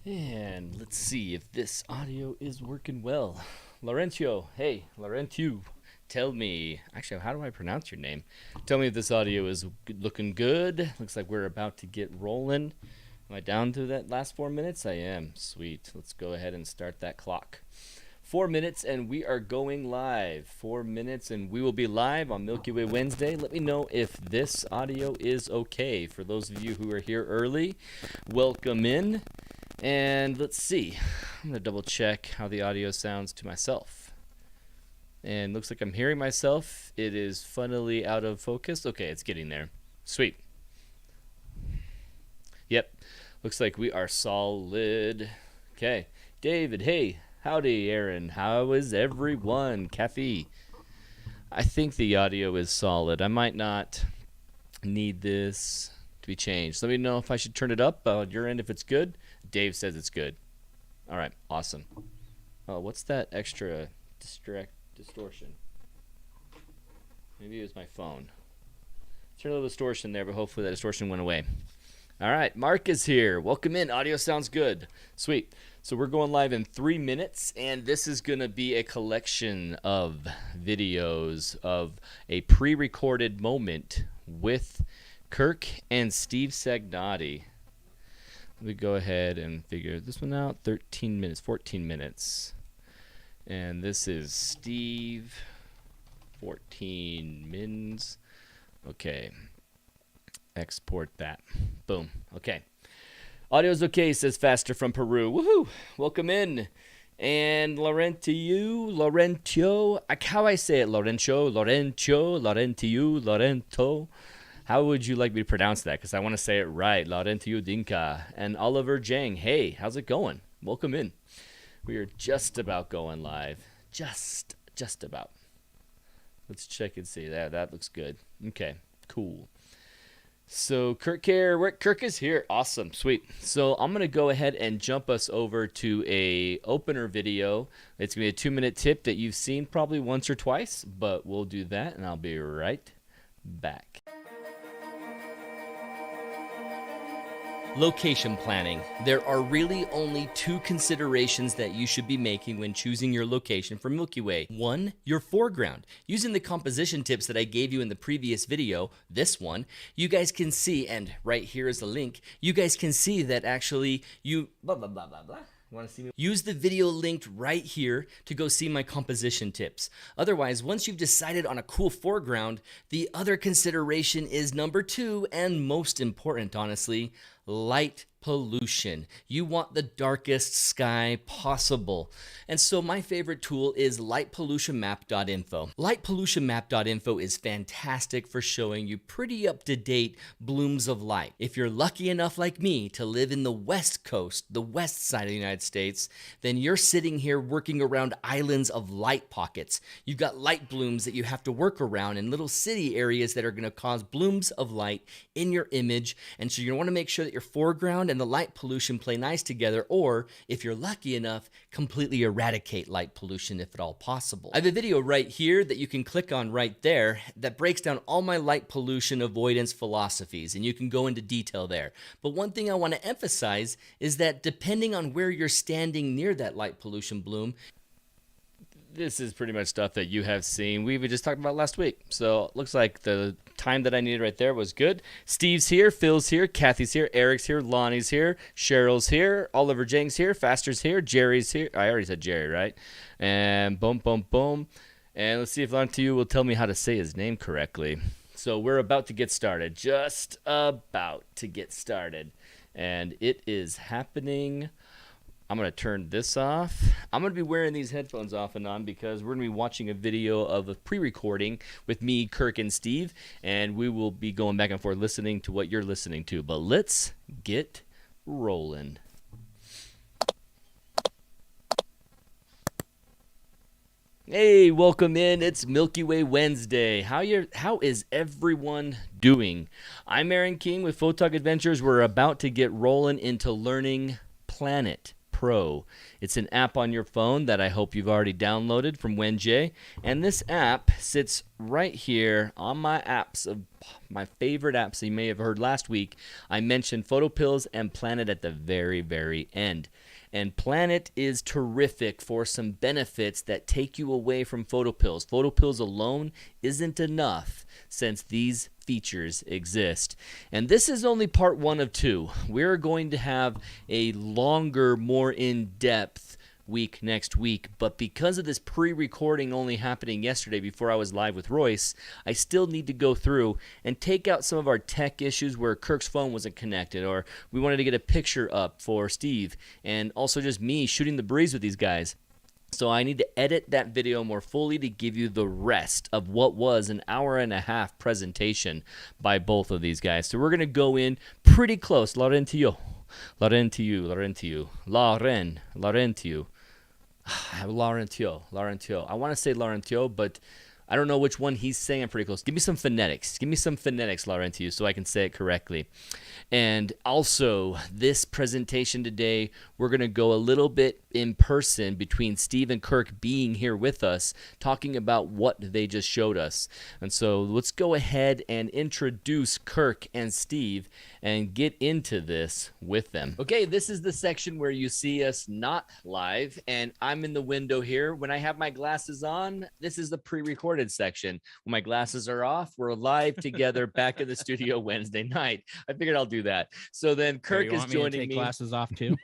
And let's see if this audio is working well. Laurentio, hey, Laurentio, tell me, actually, how do I pronounce your name? Tell me if this audio is looking good. Looks like we're about to get rolling. Am I down to that last 4 minutes? I am. Sweet. Let's go ahead and start that clock. 4 minutes and we are going live. 4 minutes and we will be live on Milky Way Wednesday. Let me know if this audio is okay. For those of you who are here early, welcome in. And let's see. I'm going to double check how the audio sounds to myself. And looks like I'm hearing myself. It is funnily out of focus. Okay, it's getting there. Sweet. Yep. Looks like we are solid. Okay. David, hey. Howdy, Aaron. How is everyone? Kathy. I think the audio is solid. I might not need this to be changed. Let me know if I should turn it up on your end if it's good. Dave says it's good. All right, awesome. Oh, what's that extra distortion? Maybe it was my phone. Turn a little distortion there, but hopefully that distortion went away. All right, Mark is here. Welcome in. Audio sounds good. Sweet. So we're going live in 3 minutes, and this is going to be a collection of videos of a pre-recorded moment with Kirk and Steve Sagnotti. Let me go ahead and figure this one out. 13 minutes, 14 minutes. And this is Steve, 14 mins. Okay. Export that. Boom. Okay. Audio's okay, says Faster from Peru. Woohoo! Welcome in. And Laurentio, how I say it, Laurencio, Lorento. How would you like me to pronounce that? Because I want to say it right. Laurentio Dinka. And Oliver Jang. Hey, how's it going? Welcome in. We are just about going live. Just about. Let's check and see. That looks good. Okay, cool. So Kirk is here. Awesome. Sweet. So I'm going to go ahead and jump us over to a opener video. It's going to be a 2-minute tip that you've seen probably once or twice, but we'll do that and I'll be right back. Location planning. There are really only 2 considerations that you should be making when choosing your location for Milky Way. 1, your foreground. Using the composition tips that I gave you in the previous video, this one, you guys can see, and right here is the link, you guys can see that actually you blah blah blah blah blah. Want to see me? Use the video linked right here to go see my composition tips. Otherwise, once you've decided on a cool foreground, the other consideration is number 2, and most important, honestly, light pollution. You want the darkest sky possible. And so my favorite tool is lightpollutionmap.info. Lightpollutionmap.info is fantastic for showing you pretty up-to-date blooms of light. If you're lucky enough like me to live in the West Coast, the west side of the United States, then you're sitting here working around islands of light pockets. You've got light blooms that you have to work around in little city areas that are going to cause blooms of light in your image. And so you want to make sure that your foreground and the light pollution play nice together, or if you're lucky enough, completely eradicate light pollution if at all possible. I have a video right here that you can click on right there that breaks down all my light pollution avoidance philosophies, and you can go into detail there. But one thing I want to emphasize is that depending on where you're standing near that light pollution bloom, this is pretty much stuff that you have seen. We even just talked about last week. So it looks like the time that I needed right there was good. Steve's here, Phil's here, Kathy's here, Eric's here, Lonnie's here, Cheryl's here, Oliver Jang's here, Faster's here, Jerry's here. I already said Jerry, right? And boom, boom, boom. And let's see if Laurentio will tell me how to say his name correctly. So we're about to get started. Just about to get started. And it is happening. I'm going to turn this off. I'm going to be wearing these headphones off and on because we're going to be watching a video of a pre-recording with me, Kirk, and Steve, and we will be going back and forth listening to what you're listening to. But let's get rolling. Hey, welcome in. It's Milky Way Wednesday. How is everyone doing? I'm Aaron King with Photog Adventures. We're about to get rolling into learning Planit Pro. It's an app on your phone that I hope you've already downloaded from Wednesday, and this app sits right here on my apps of my favorite apps you may have heard last week. I mentioned PhotoPills and Planit at the very, very end. And Planit is terrific for some benefits that take you away from PhotoPills. PhotoPills alone isn't enough since these features exist. And this is only part 1 of 2. We're going to have a longer, more in-depth week next week, but because of this pre-recording only happening yesterday before I was live with Royce, I still need to go through and take out some of our tech issues where Kirk's phone wasn't connected, or we wanted to get a picture up for Steve, and also just me shooting the breeze with these guys. So I need to edit that video more fully to give you the rest of what was an hour-and-a-half presentation by both of these guys. So we're going to go in pretty close. Laurentio. Laurentio. I want to say Laurentio, but I don't know which one he's saying. I'm pretty close. Give me some phonetics. Laurentio, so I can say it correctly. And also, this presentation today, we're going to go a little bit in person between Steve and Kirk being here with us, talking about what they just showed us. And so let's go ahead and introduce Kirk and Steve and get into this with them. Okay, this is the section where you see us not live, and I'm in the window here. When I have my glasses on, this is the pre-recorded section. When my glasses are off, we're live together back in the studio Wednesday night. I figured I'll do that. So then Kirk is joining me. Glasses off too.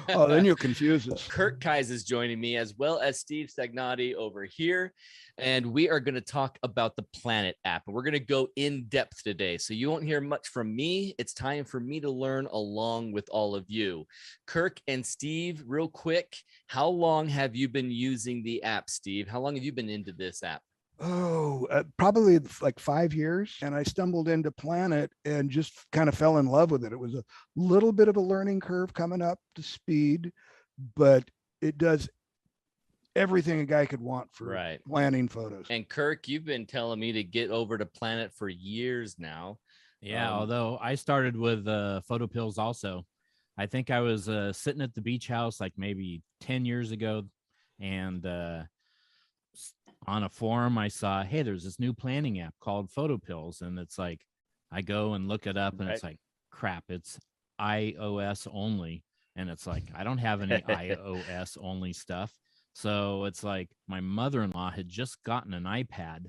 Oh, then you'll confuse us. Kirk Kais is joining me, as well as Steve Sagnotti over here. And we are going to talk about the Planit app. And we're going to go in depth today. So you won't hear much from me. It's time for me to learn along with all of you. Kirk and Steve, real quick, how long have you been using the app, Steve? How long have you been into this app? Probably like 5 years. And I stumbled into Planit and just kind of fell in love with it. It was a little bit of a learning curve coming up to speed, but it does everything a guy could want for planning photos. And Kirk, you've been telling me to get over to Planit for years now. Yeah, although I started with PhotoPills also. I think I was sitting at the beach house like maybe 10 years ago, and on a forum I saw, hey, there's this new planning app called PhotoPills, and it's like I go and look it up, and it's like, crap, it's iOS only, and it's like I don't have any iOS only stuff. So it's like my mother-in-law had just gotten an iPad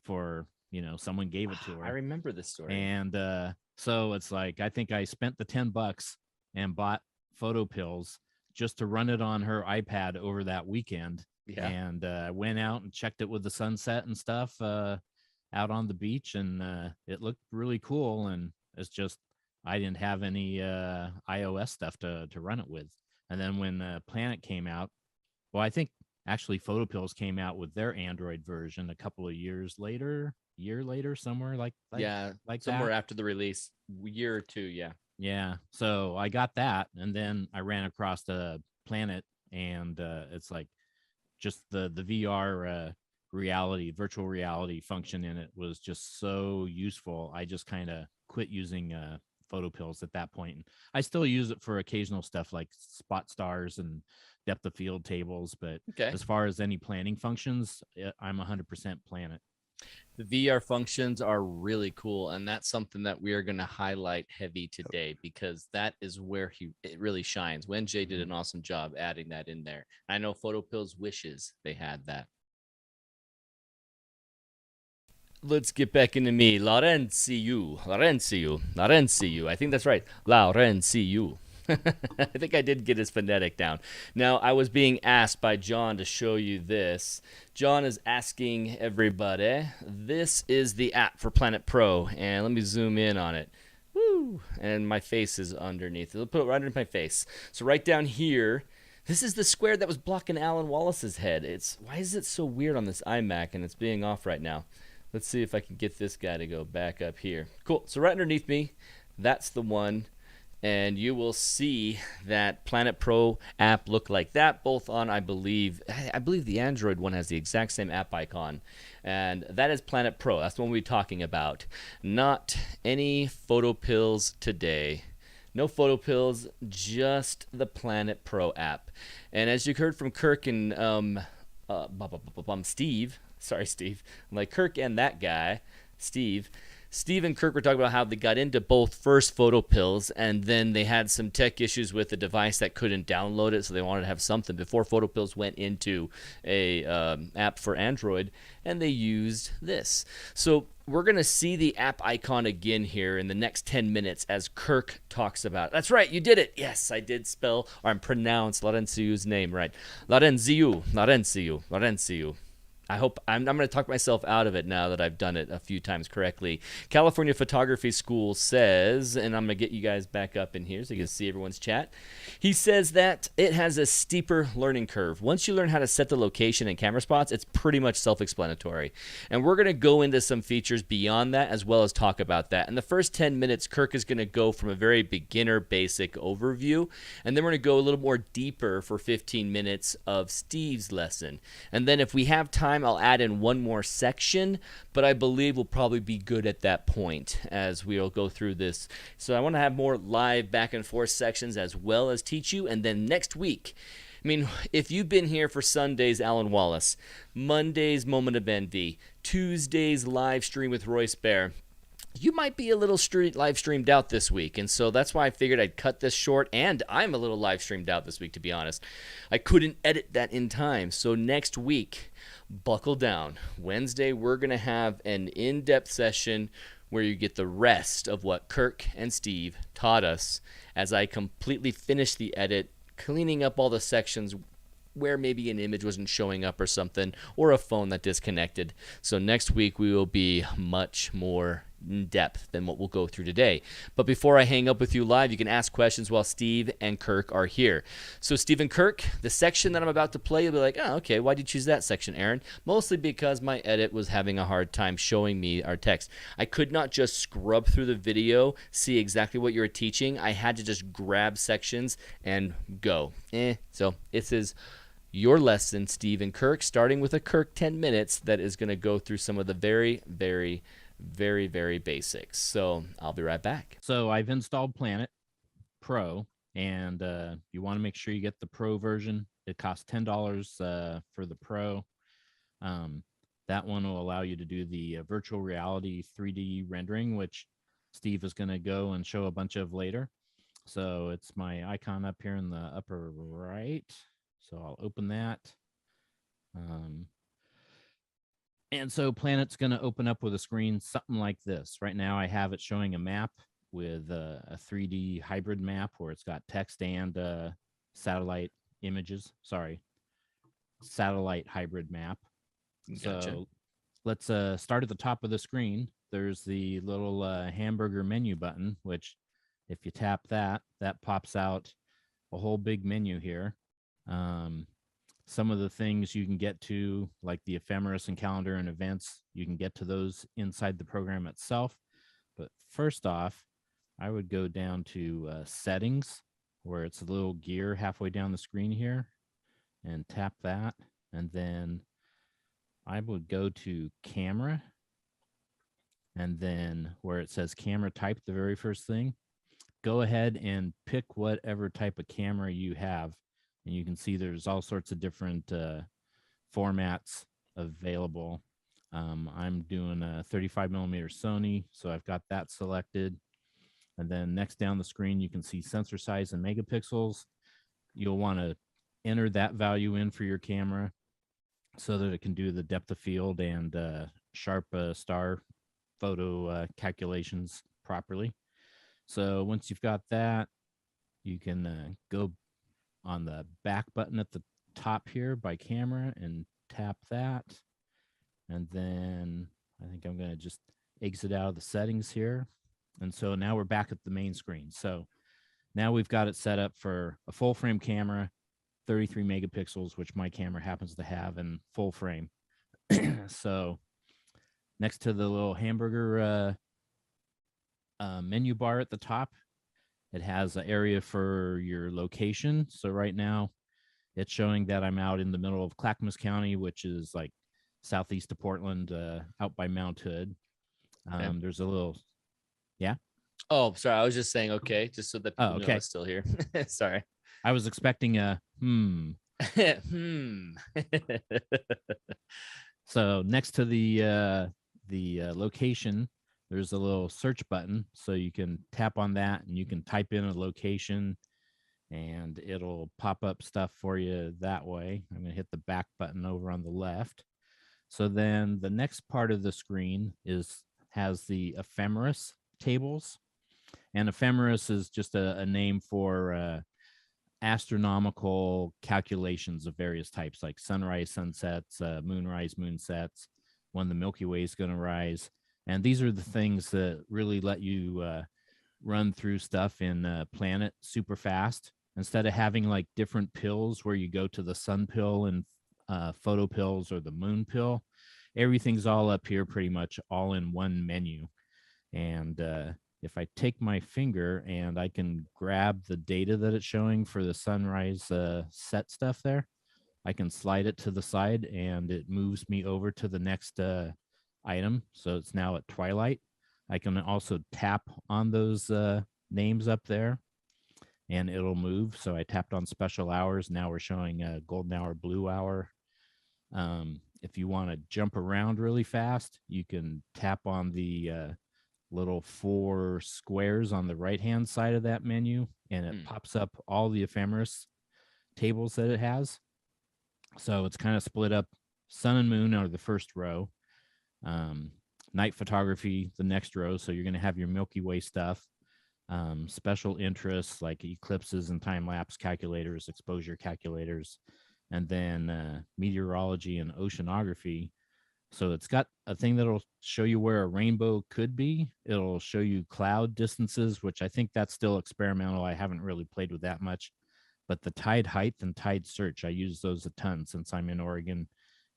for, someone gave it to her. I remember this story. And so it's like, I think I spent the $10 and bought PhotoPills just to run it on her iPad over that weekend. Yeah. And went out and checked it with the sunset and stuff out on the beach. And it looked really cool. And it's just, I didn't have any iOS stuff to run it with. And then when Planit came out, well, I think actually PhotoPills came out with their Android version a couple of years later, somewhere like somewhere after the release, year or two. Yeah. So I got that, and then I ran across the Planit, and it's like just the VR virtual reality function in it was just so useful. I just kind of quit using PhotoPills at that point. I still use it for occasional stuff like spot stars and depth of field tables, but as far as any planning functions, I'm 100% Planit. The VR functions are really cool, and that's something that we are going to highlight heavy today, because that is where it really shines. Wenjay did an awesome job adding that in there. I know PhotoPills wishes they had that. Let's get back into me. Laurencio. I think that's right. Laurencio. I think I did get his phonetic down. Now, I was being asked by John to show you this. John is asking everybody, this is the app for Planit Pro, and let me zoom in on it. Woo! And my face is underneath. I'll put it right under my face. So right down here, this is the square that was blocking Alan Wallace's head. Why is it so weird on this iMac, and it's being off right now? Let's see if I can get this guy to go back up here. Cool. So right underneath me, that's the one. And you will see that Planit Pro app look like that, both on, I believe the Android one has the exact same app icon. And that is Planit Pro. That's the one we're talking about. Not any PhotoPills today. No PhotoPills, just the Planit Pro app. And as you heard from Kirk and Steve, sorry, Steve. I'm like, Kirk and that guy, Steve. Steve and Kirk were talking about how they got into both first PhotoPills, and then they had some tech issues with the device that couldn't download it, so they wanted to have something before PhotoPills went into a app for Android, and they used this. So we're going to see the app icon again here in the next 10 minutes as Kirk talks about it. That's right, you did it. Yes, I did spell, or I'm pronounced Laurenciu's name right. Laurenciu. I hope I'm going to talk myself out of it now that I've done it a few times correctly. California Photography School says, and I'm going to get you guys back up in here so you can see everyone's chat. He says that it has a steeper learning curve. Once you learn how to set the location and camera spots, it's pretty much self-explanatory. And we're going to go into some features beyond that as well as talk about that. In the first 10 minutes, Kirk is going to go from a very beginner basic overview, and then we're going to go a little more deeper for 15 minutes of Steve's lesson. And then if we have time, I'll add in one more section, but I believe we'll probably be good at that point as we'll go through this. So I want to have more live back and forth sections as well as teach you. And then next week, I mean, if you've been here for Sunday's Alan Wallace, Monday's Moment of Envy, Tuesday's live stream with Royce Bear, you might be a little live streamed out this week, and so that's why I figured I'd cut this short, and I'm a little live streamed out this week, to be honest. I couldn't edit that in time, so next week, buckle down. Wednesday, we're going to have an in-depth session where you get the rest of what Kirk and Steve taught us as I completely finish the edit, cleaning up all the sections where maybe an image wasn't showing up or something, or a phone that disconnected. So next week we will be much more in depth than what we'll go through today. But before I hang up with you live, you can ask questions while Steve and Kirk are here. So Steve and Kirk, the section that I'm about to play, you'll be like, oh, okay, why'd you choose that section, Aaron? Mostly because my edit was having a hard time showing me our text. I could not just scrub through the video, see exactly what you were teaching. I had to just grab sections and go. So this is your lesson, Steve and Kirk, starting with a Kirk 10 minutes that is going to go through some of the very, very basics. So I'll be right back. So I've installed Planit Pro, and you want to make sure you get the Pro version. It costs $10 for the Pro. That one will allow you to do the virtual reality 3D rendering, which Steve is going to go and show a bunch of later. So it's my icon up here in the upper right. So I'll open that. And so Planet's going to open up with a screen something like this. Right now I have it showing a map with a 3D hybrid map where it's got text and satellite images. Sorry, satellite hybrid map. Gotcha. So let's start at the top of the screen. There's the little hamburger menu button, which if you tap that, that pops out a whole big menu here. Some of the things you can get to, like the ephemeris and calendar and events, you can get to those inside the program itself. But first off, I would go down to settings, where it's a little gear halfway down the screen here, and tap that. And then I would go to camera, and then where it says camera type, the very first thing, go ahead and pick whatever type of camera you have. And you can see there's all sorts of different formats available. I'm doing a 35 millimeter Sony, so I've got that selected. And then next down the screen, you can see sensor size and megapixels. You'll want to enter that value in for your camera so that it can do the depth of field and sharp star photo calculations properly. So once you've got that, you can go on the back button at the top here by camera and tap that. And then I think I'm going to just exit out of the settings here. And so now we're back at the main screen. So now we've got it set up for a full frame camera, 33 megapixels, which my camera happens to have, in full frame. So next to the little hamburger menu bar at the top, it has an area for your location. So right now it's showing that I'm out in the middle of Clackamas County, which is like southeast of Portland, out by Mount Hood. Okay. There's a little, yeah. Oh, sorry. I was just saying, okay, just so that people know I'm still here. Sorry. I was expecting a So next to the location, there's a little search button. So you can tap on that and you can type in a location and it'll pop up stuff for you that way. I'm going to hit the back button over on the left. So then the next part of the screen has the ephemeris tables. And ephemeris is just a name for astronomical calculations of various types, like sunrise, sunsets, moonrise, moonsets, when the Milky Way is going to rise. And these are the things that really let you run through stuff in Planet super fast. Instead of having like different pills where you go to the sun pill and PhotoPills or the moon pill, everything's all up here pretty much all in one menu. And if I take my finger and I can grab the data that it's showing for the sunrise set stuff there, I can slide it to the side and it moves me over to the next item. So it's now at twilight. I can also tap on those names up there and it'll move. So I tapped on special hours. Now we're showing golden hour, blue hour. If you want to jump around really fast, you can tap on the little 4 squares on the right hand side of that menu and it pops up all the ephemeris tables that it has. So it's kind of split up. Sun and moon are the first row, night photography the next row. So you're going to have your Milky Way stuff, special interests like eclipses and time lapse calculators, exposure calculators, and then meteorology and oceanography. So it's got a thing that'll show you where a rainbow could be. It'll show you cloud distances, which I think that's still experimental. I haven't really played with that much. But the tide height and tide search, I use those a ton since I'm in Oregon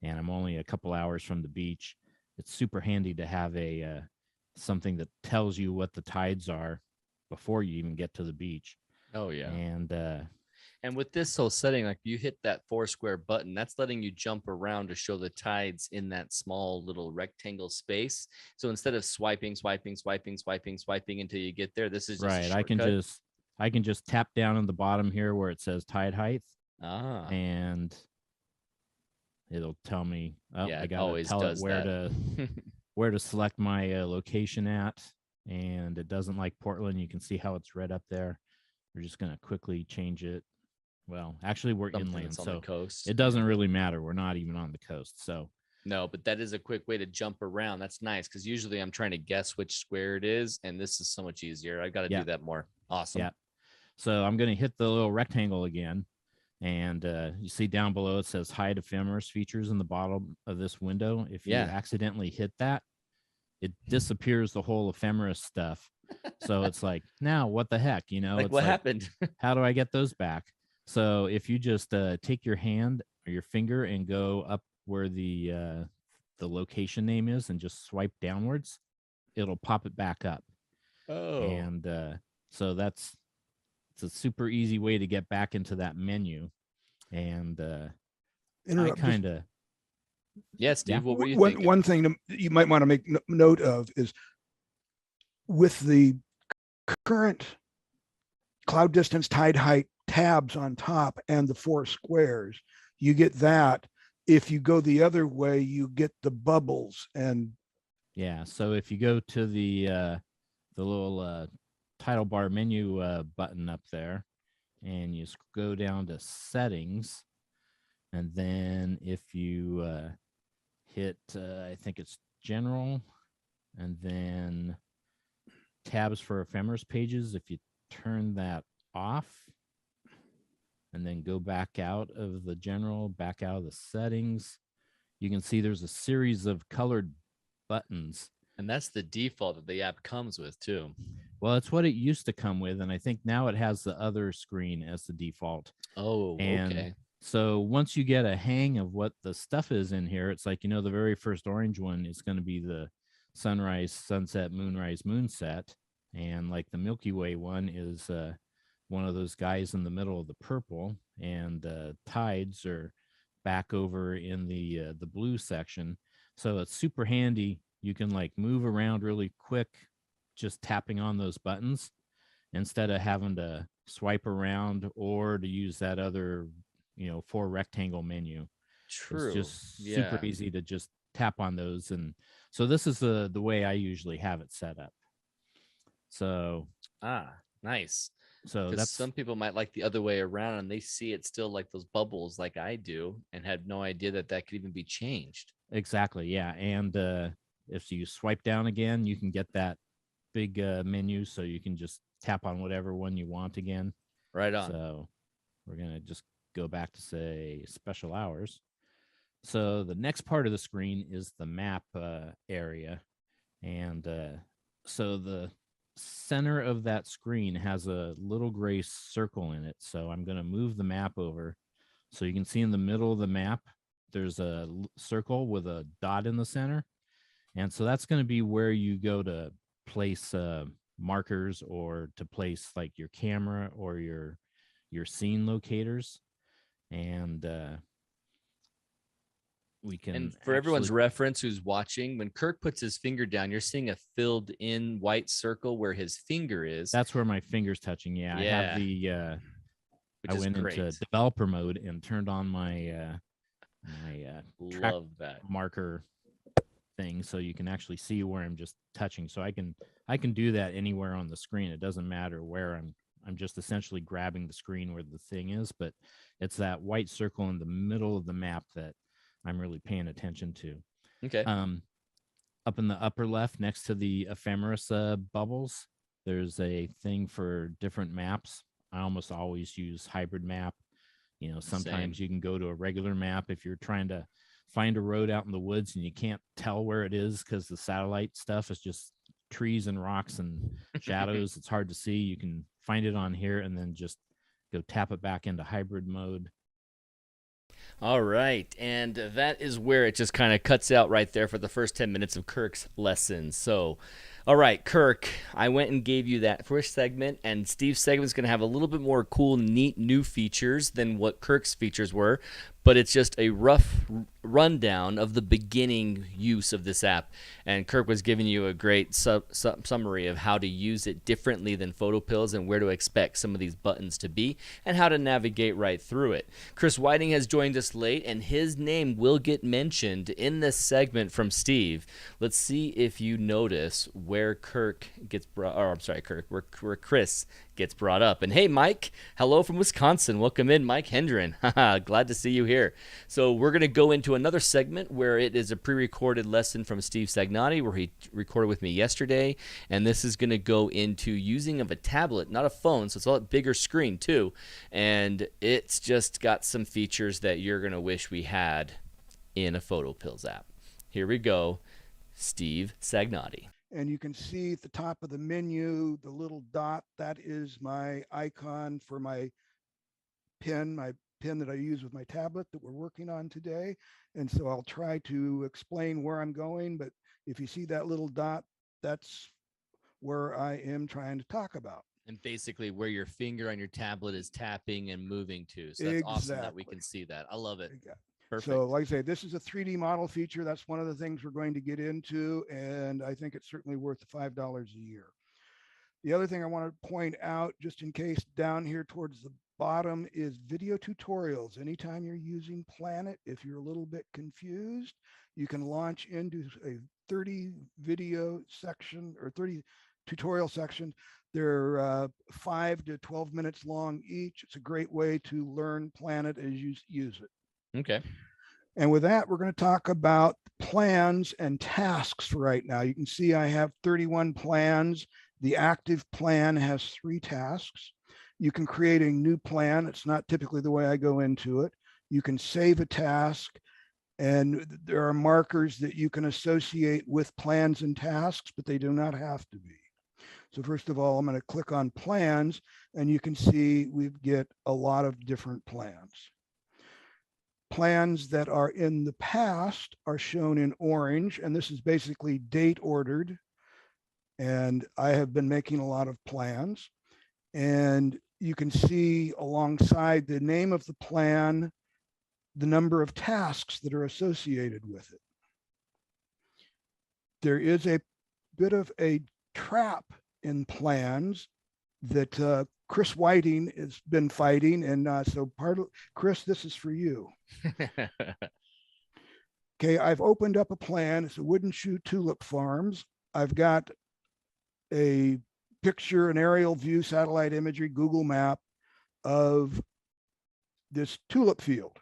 and I'm only a couple hours from the beach. It's super handy to have a something that tells you what the tides are before you even get to the beach. Oh yeah. And with this whole setting, like you hit that 4 square button, that's letting you jump around to show the tides in that small little rectangle space. So instead of swiping until you get there, this is just right. a shortcut. I can just tap down on the bottom here where it says tide height. And it'll tell me, I gotta tell it where to select my location at. And it doesn't like Portland. You can see how it's red up there. We're just gonna quickly change it. Well, actually, we're inland, so coast. It doesn't really matter. We're not even on the coast, so no. But that is a quick way to jump around. That's nice because usually I'm trying to guess which square it is, and this is so much easier. I've got to do that more. Awesome. Yeah. So I'm going to hit the little rectangle again, and you see down below it says hide ephemeris features in the bottom of this window. If you accidentally hit that, it disappears the whole ephemeris stuff. So it's like, now what the heck, Like what happened? How do I get those back? So if you just take your hand or your finger and go up where the location name is and just swipe downwards, it'll pop it back up. Oh. And so it's a super easy way to get back into that menu. And I kind of Steve, what were you thinking? One thing you might want to make note of is with the current cloud distance, tide height tabs on top and the 4 squares, you get that. If you go the other way, you get the bubbles. And so if you go to the little title bar menu button up there and you go down to settings, and then if you hit I think it's general and then tabs for ephemeris pages, if you turn that off and then go back out of the general, back out of the settings, you can see there's a series of colored buttons. And that's the default that the app comes with too. Well, it's what it used to come with. And I think now it has the other screen as the default. Oh, okay. So once you get a hang of what the stuff is in here, it's like, the very first orange one is going to be the sunrise, sunset, moonrise, moonset. And like the Milky Way one is one of those guys in the middle of the purple, and tides are back over in the blue section. So it's super handy. You can like move around really quick, just tapping on those buttons instead of having to swipe around or to use that other, 4 rectangle menu. True. It's just super easy to just tap on those. And So this is the way I usually have it set up. So Nice. so Because that's some people might like the other way around and they see it still like those bubbles like I do and had no idea that could even be changed. exactly, yeah. And if you swipe down again, you can get that big menu, so you can just tap on whatever one you want again. Right on. So we're gonna just go back to say special hours. So the next part of the screen is the map area, and so the center of that screen has a little gray circle in it. So I'm going to move the map over, so you can see in the middle of the map there's a circle with a dot in the center, and so that's going to be where you go to place markers, or to place like your camera or your scene locators. And we can, and for everyone's reference who's watching, when Kirk puts his finger down, you're seeing a filled in white circle where his finger is. That's where my finger's touching. Yeah. I have the I went into developer mode and turned on my track love that marker thing, so you can actually see where I'm just touching. So I can do that anywhere on the screen. It doesn't matter where I'm just essentially grabbing the screen where the thing is, but it's that white circle in the middle of the map that I'm really paying attention to. Okay. Up in the upper left, next to the ephemeris bubbles, there's a thing for different maps. I almost always use hybrid map. Sometimes you can go to a regular map if you're trying to find a road out in the woods and you can't tell where it is because the satellite stuff is just trees and rocks and shadows. It's hard to see. You can find it on here and then just go tap it back into hybrid mode. All right. And that is where it just kind of cuts out right there for the first 10 minutes of Kirk's lesson. So, all right, Kirk, I went and gave you that first segment, and Steve's segment is going to have a little bit more cool, neat new features than what Kirk's features were, but it's just a rough rundown of the beginning use of this app. And Kirk was giving you a great summary of how to use it differently than PhotoPills and where to expect some of these buttons to be and how to navigate right through it. Chris Whiting has joined us late, and his name will get mentioned in this segment from Steve. Let's see if you notice where Kirk gets brought, or I'm sorry, Kirk, where Chris gets brought up. And hey, Mike, hello from Wisconsin. Welcome in, Mike Hendren. Glad to see you here. So we're going to go into another segment where it is a pre-recorded lesson from Steve Sagnotti, where he recorded with me yesterday. And this is going to go into using of a tablet, not a phone. So it's a lot bigger screen too. And it's just got some features that you're going to wish we had in a PhotoPills app. Here we go. Steve Sagnotti. And you can see at the top of the menu, the little dot, that is my icon for my pen that I use with my tablet that we're working on today. And so I'll try to explain where I'm going, but if you see that little dot, that's where I am trying to talk about. And basically where your finger on your tablet is tapping and moving to. So that's awesome that we can see that. I love it. Perfect. So like I say, this is a 3D model feature. That's one of the things we're going to get into, and I think it's certainly worth the $5 a year. The other thing I want to point out, just in case, down here towards the bottom is video tutorials. Anytime you're using Planit, if you're a little bit confused, you can launch into a 30 video section or 30 tutorial sections. They're 5 to 12 minutes long each. It's a great way to learn Planit as you use it. Okay. And with that, we're going to talk about plans and tasks right now. You can see I have 31 plans. The active plan has 3 tasks. You can create a new plan. It's not typically the way I go into it. You can save a task, and there are markers that you can associate with plans and tasks, but they do not have to be. So first of all, I'm going to click on plans, and you can see we get a lot of different plans. Plans that are in the past are shown in orange, and this is basically date ordered. And I have been making a lot of plans, and you can see alongside the name of the plan, the number of tasks that are associated with it. There is a bit of a trap in plans that Chris Whiting has been fighting. And so Chris, this is for you. Okay, I've opened up a plan. It's a Wooden Shoe Tulip Farms. I've got a picture, an aerial view, satellite imagery, Google map of this tulip field.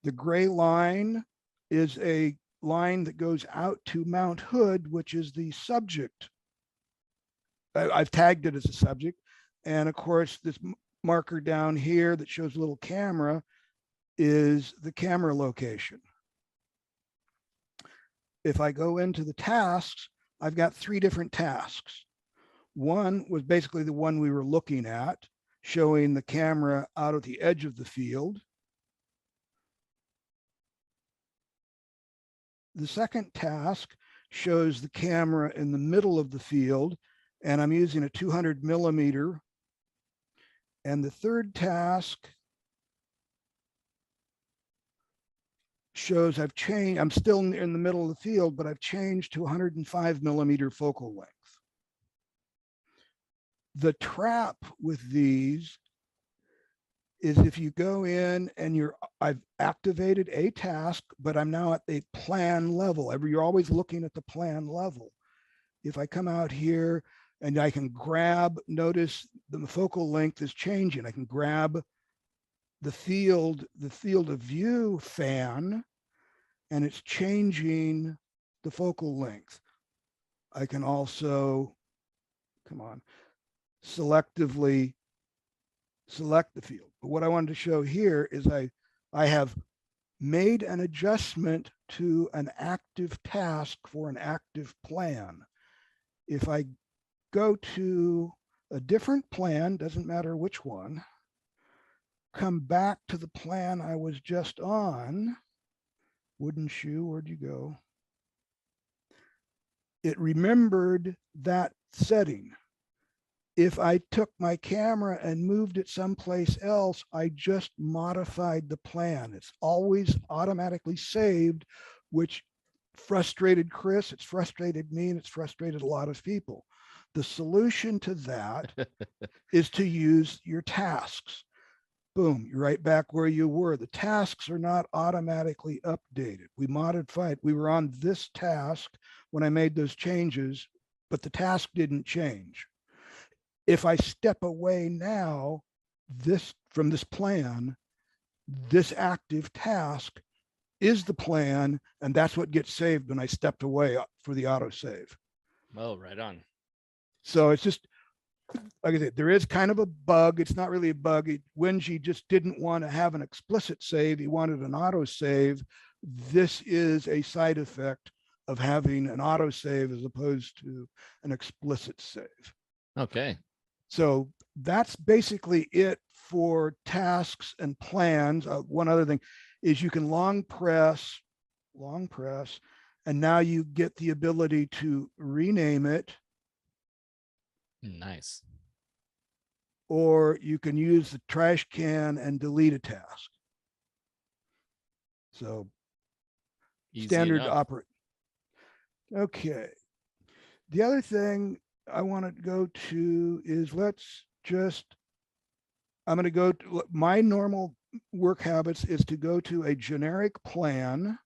The gray line is a line that goes out to Mount Hood, which is the subject. I've tagged it as a subject. And of course, this marker down here that shows a little camera is the camera location. If I go into the tasks, I've got 3 different tasks. One was basically the one we were looking at, showing the camera out at the edge of the field. The second task shows the camera in the middle of the field, and I'm using a 200 millimeter. And the third task shows I've changed, I'm still in the middle of the field, but I've changed to 105 millimeter focal length. The trap with these is if you go in and I've activated a task, but I'm now at a plan level. You're always looking at the plan level. If I come out here and I can grab, notice the focal length is changing. I can grab the field of view fan, and it's changing the focal length. I can also, selectively select the field. But what I wanted to show here is I have made an adjustment to an active task for an active plan. If I go to a different plan, doesn't matter which one, come back to the plan I was just on, Wooden Shoe, where'd you go? It remembered that setting. If I took my camera and moved it someplace else, I just modified the plan. It's always automatically saved, which frustrated Chris, it's frustrated me, and it's frustrated a lot of people. The solution to that is to use your tasks. Boom, you're right back where you were. The tasks are not automatically updated. We modified, we were on this task when I made those changes, but the task didn't change. If I step away now, from this plan, this active task is the plan, and that's what gets saved when I stepped away for the autosave. Oh, right on. So it's just, like I said, there is kind of a bug. It's not really a bug. Wenji just didn't want to have an explicit save. He wanted an autosave. This is a side effect of having an autosave as opposed to an explicit save. Okay. So that's basically it for tasks and plans. One other thing is you can long press, and now you get the ability to rename it. Nice. Or you can use the trash can and delete a task. So Easy standard enough. operate. Okay. The other thing I want to go to is I'm going to go to my normal work habits is to go to a generic plan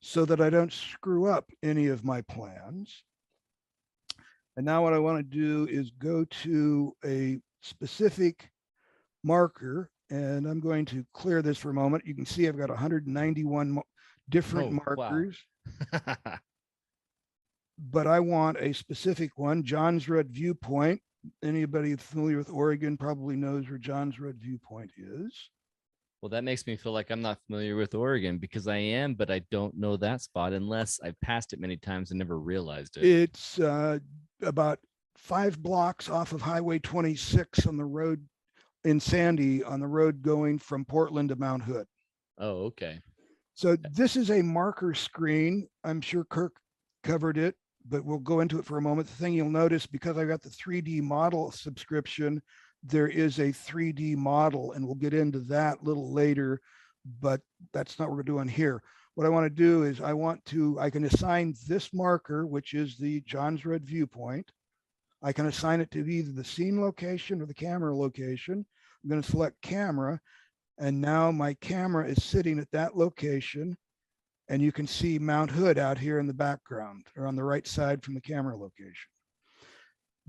so that I don't screw up any of my plans. And now what I want to do is go to a specific marker, and I'm going to clear this for a moment. You can see I've got 191 different markers. Wow. But I want a specific one, John's Red Viewpoint. Anybody familiar with Oregon probably knows where John's Red Viewpoint is. Well, that makes me feel like I'm not familiar with Oregon, because I am, but I don't know that spot unless I've passed it many times and never realized it. It's about 5 blocks off of Highway 26 on the road in Sandy, on the road going from Portland to Mount Hood. Oh, okay. So this is a marker screen. I'm sure Kirk covered it, but we'll go into it for a moment. The thing you'll notice, because I got the 3D model subscription, there is a 3D model, and we'll get into that a little later, but that's not what we're doing here. What I want to do is I can assign this marker, which is the John's Red Viewpoint. I can assign it to either the scene location or the camera location. I'm going to select camera, and now my camera is sitting at that location. And you can see Mount Hood out here in the background or on the right side from the camera location.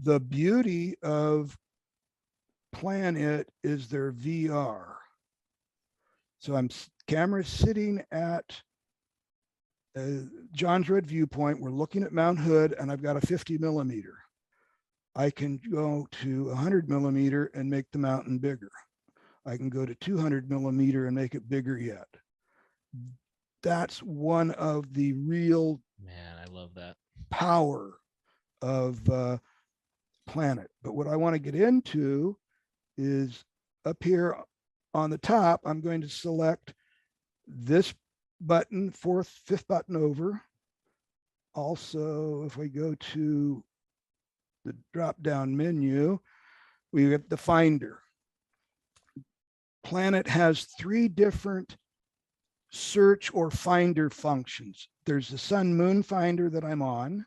The beauty of Planit is their VR. So camera sitting at John's Red viewpoint. We're looking at Mount Hood and I've got a 50 millimeter. I can go to 100 millimeter and make the mountain bigger. I can go to 200 millimeter and make it bigger yet. That's one of the real Man, I love that. power of Planit. But what I want to get into is up here on the top, I'm going to select this button, fifth button over. Also, if we go to the drop-down menu, we get the Finder. Planit has 3 different search or finder functions. There's the Sun Moon Finder that I'm on.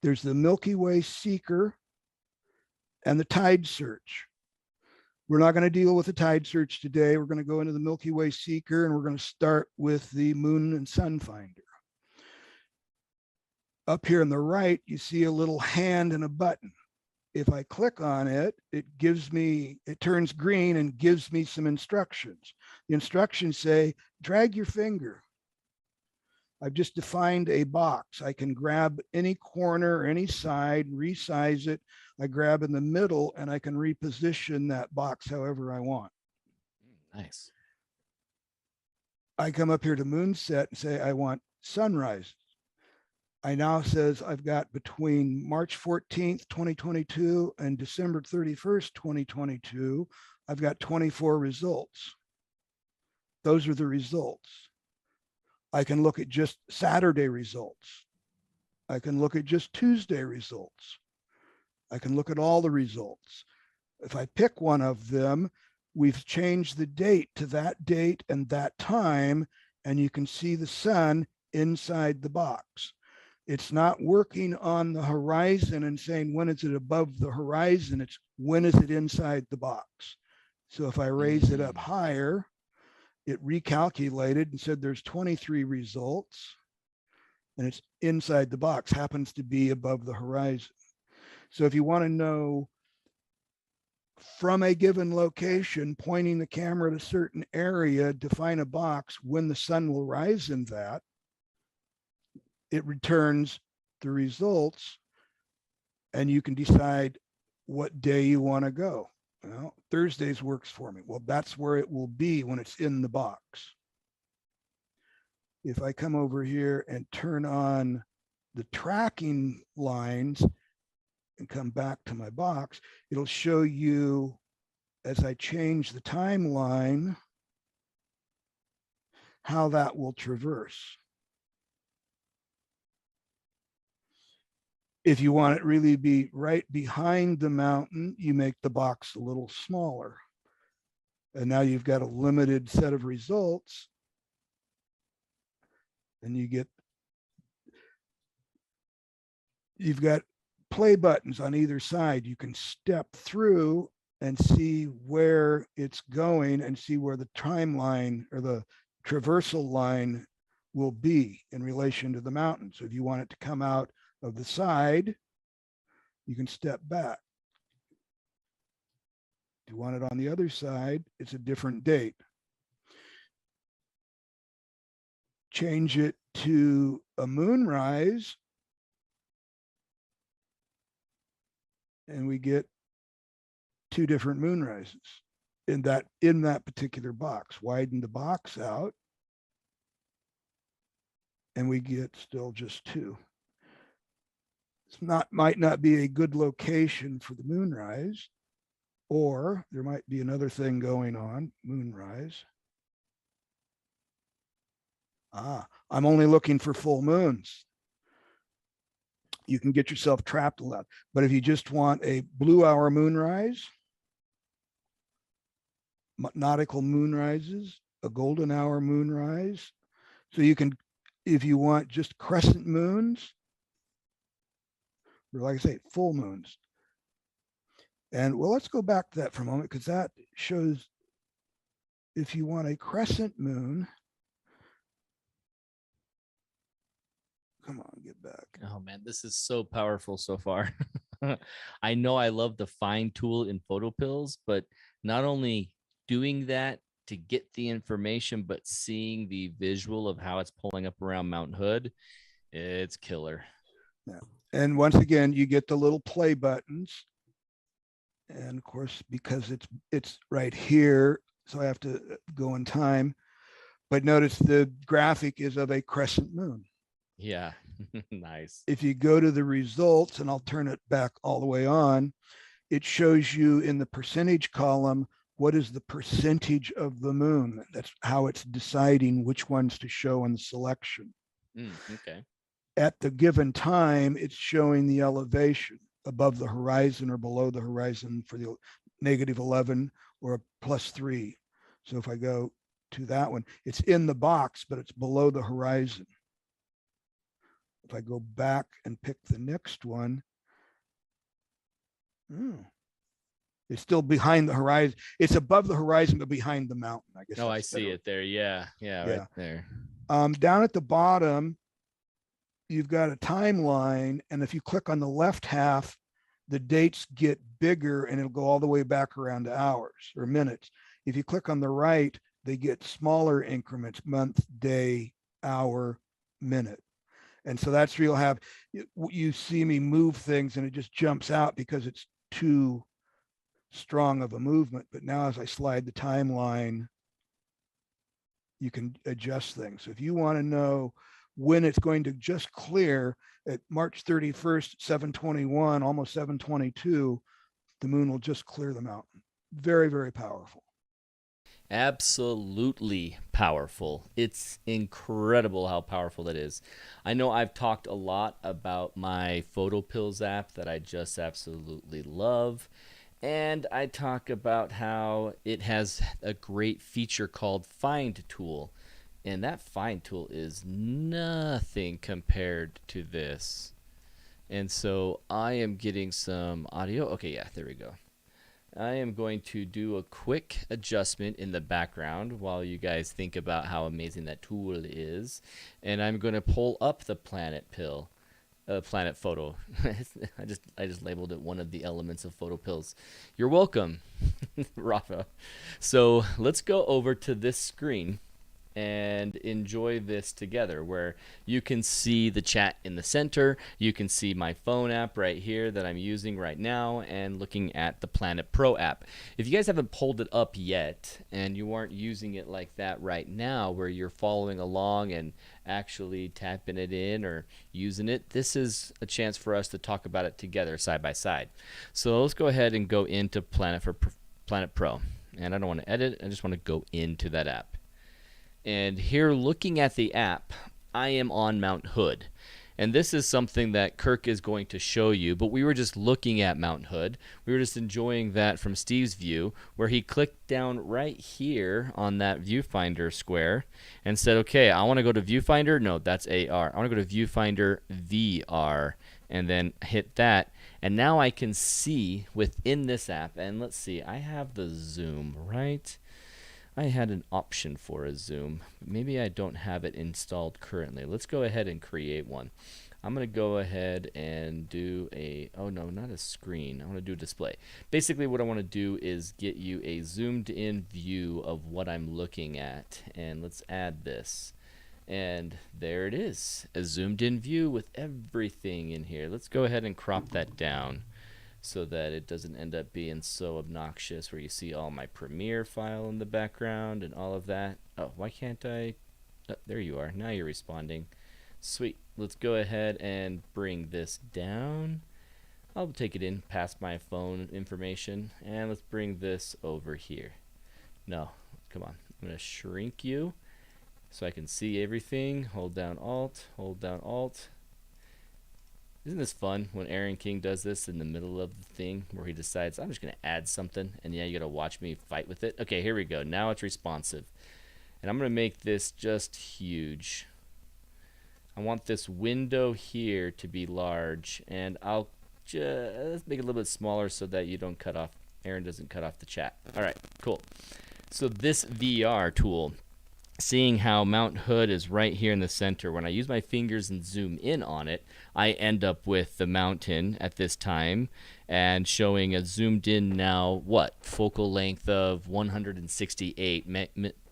There's the Milky Way Seeker and the Tide Search. We're not going to deal with the Tide Search today. We're going to go into the Milky Way Seeker and we're going to start with the Moon and Sun Finder. Up here on the right, you see a little hand and a button. If I click on it, it turns green and gives me some instructions. The instructions say, drag your finger. I've just defined a box. I can grab any corner or any side, resize it. I grab in the middle and I can reposition that box however I want. Nice. I come up here to moonset and say, I want sunrise. I now says I've got between March 14th, 2022 and December 31st, 2022, I've got 24 results. Those are the results. I can look at just Saturday results. I can look at just Tuesday results. I can look at all the results. If I pick one of them, we've changed the date to that date and that time, and you can see the sun inside the box. It's not working on the horizon and saying, when is it above the horizon? It's when is it inside the box? So if I raise it up higher, it recalculated and said there's 23 results and it's inside the box, happens to be above the horizon. So if you want to know from a given location, pointing the camera at a certain area, define a box when the sun will rise in that, it returns the results and you can decide what day you want to go. Well, Thursdays works for me. Well, that's where it will be when it's in the box. If I come over here and turn on the tracking lines and come back to my box, it'll show you as I change the timeline how that will traverse. If you want it really be right behind the mountain, you make the box a little smaller. And now you've got a limited set of results. And you've got play buttons on either side. You can step through and see where it's going and see where the timeline or the traversal line will be in relation to the mountain. So if you want it to come out of the side, you can step back. If you want it on the other side, it's a different date. Change it to a moonrise, and we get 2 different moonrises in that particular box. Widen the box out, and we get still just 2. Might not be a good location for the moonrise, or there might be another thing going on, moonrise. I'm only looking for full moons. You can get yourself trapped a lot. But if you just want a blue hour moonrise, nautical moonrises, a golden hour moonrise. So you can, if you want just crescent moons, or like I say, full moons. And well, let's go back to that for a moment, because that shows if you want a crescent moon, Come on, get back. Oh man, this is so powerful so far. I know I love the find tool in PhotoPills, but not only doing that to get the information, but seeing the visual of how it's pulling up around Mount Hood, it's killer. Yeah. And once again, you get the little play buttons. And of course, because it's right here, so I have to go in time. But notice the graphic is of a crescent moon. Yeah, nice. If you go to the results, and I'll turn it back all the way on, it shows you in the percentage column what is the percentage of the moon. That's how it's deciding which ones to show in the selection. Okay. At the given time, it's showing the elevation above the horizon or below the horizon for the -11 or a +3. So if I go to that one, it's in the box, but it's below the horizon. If I go back and pick the next one, it's still behind the horizon. It's above the horizon, but behind the mountain, I guess. Oh, I see it there. Yeah, right there. Down at the bottom, you've got a timeline, and if you click on the left half, the dates get bigger and it'll go all the way back around to hours or minutes. If you click on the right, they get smaller increments: month, day, hour, minute. And so that's where you'll have, you see me move things and it just jumps out because it's too strong of a movement. But now as I slide the timeline, you can adjust things. So if you want to know when it's going to just clear at March 31st, 7:21, almost 7:22, the moon will just clear the mountain. Very, very powerful. Absolutely powerful. It's incredible how powerful that is. I know I've talked a lot about my PhotoPills app that I just absolutely love. And I talk about how it has a great feature called Find Tool. And that Find Tool is nothing compared to this. And so I am getting some audio. Okay, yeah, there we go. I am going to do a quick adjustment in the background while you guys think about how amazing that tool is. And I'm going to pull up the Planit Photo. I just labeled it one of the elements of PhotoPills. You're welcome, Rafa. So let's go over to this screen and enjoy this together, where you can see the chat in the center. You can see my phone app right here that I'm using right now, and looking at the Planit Pro app. If you guys haven't pulled it up yet and you aren't using it like that right now, where you're following along and actually tapping it in or using it, this is a chance for us to talk about it together side by side. So let's go ahead and go into Planit Pro. And I don't want to edit, I just want to go into that app. And here, looking at the app, I am on Mount Hood. And this is something that Kirk is going to show you, but we were just looking at Mount Hood. We were just enjoying that from Steve's view, where he clicked down right here on that viewfinder square and said, okay, I want to go to viewfinder. No, that's AR. I want to go to viewfinder VR, and then hit that. And now I can see within this app, and let's see, I have the zoom, right? I had an option for a zoom. Maybe I don't have it installed currently. Let's go ahead and create one. I'm going to go ahead and do a, oh no, not a screen. I want to do a display. Basically what I want to do is get you a zoomed in view of what I'm looking at. And let's add this. And there it is, a zoomed in view with everything in here. Let's go ahead and crop that down so that it doesn't end up being so obnoxious, where you see all my Premiere file in the background and all of that. Oh, why can't I? Oh, there you are. Now you're responding. Sweet. Let's go ahead and bring this down. I'll take it in past my phone information, and let's bring this over here. No, come on. I'm going to shrink you so I can see everything. Hold down Alt, hold down Alt. Isn't this fun when Aaron King does this in the middle of the thing, where he decides, I'm just going to add something, and yeah, you got to watch me fight with it. Okay, here we go. Now it's responsive. And I'm going to make this just huge. I want this window here to be large, and I'll just make it a little bit smaller so that you don't cut off, Aaron doesn't cut off the chat. All right, cool. So this VR tool seeing how Mount Hood is right here in the center. When I use my fingers and zoom in on it, I end up with the mountain at this time and showing a zoomed in now, focal length of 168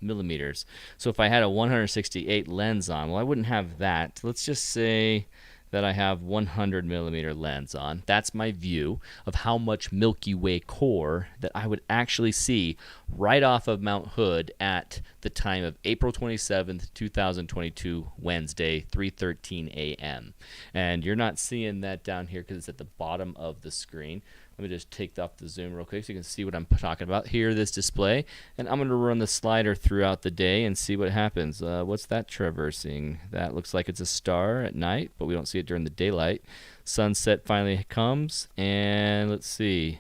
millimeters. So if I had a 168 lens on, well, I wouldn't have that. Let's just say that I have 100 millimeter lens on. That's my view of how much Milky Way core that I would actually see right off of Mount Hood at the time of April 27th, 2022, Wednesday, 3:13 a.m. And you're not seeing that down here because it's at the bottom of the screen. Let me just take off the zoom real quick so you can see what I'm talking about. Here, this display, and I'm going to run the slider throughout the day and see what happens. What's that traversing? That looks like it's a star at night, but we don't see it during the daylight. Sunset finally comes, and let's see.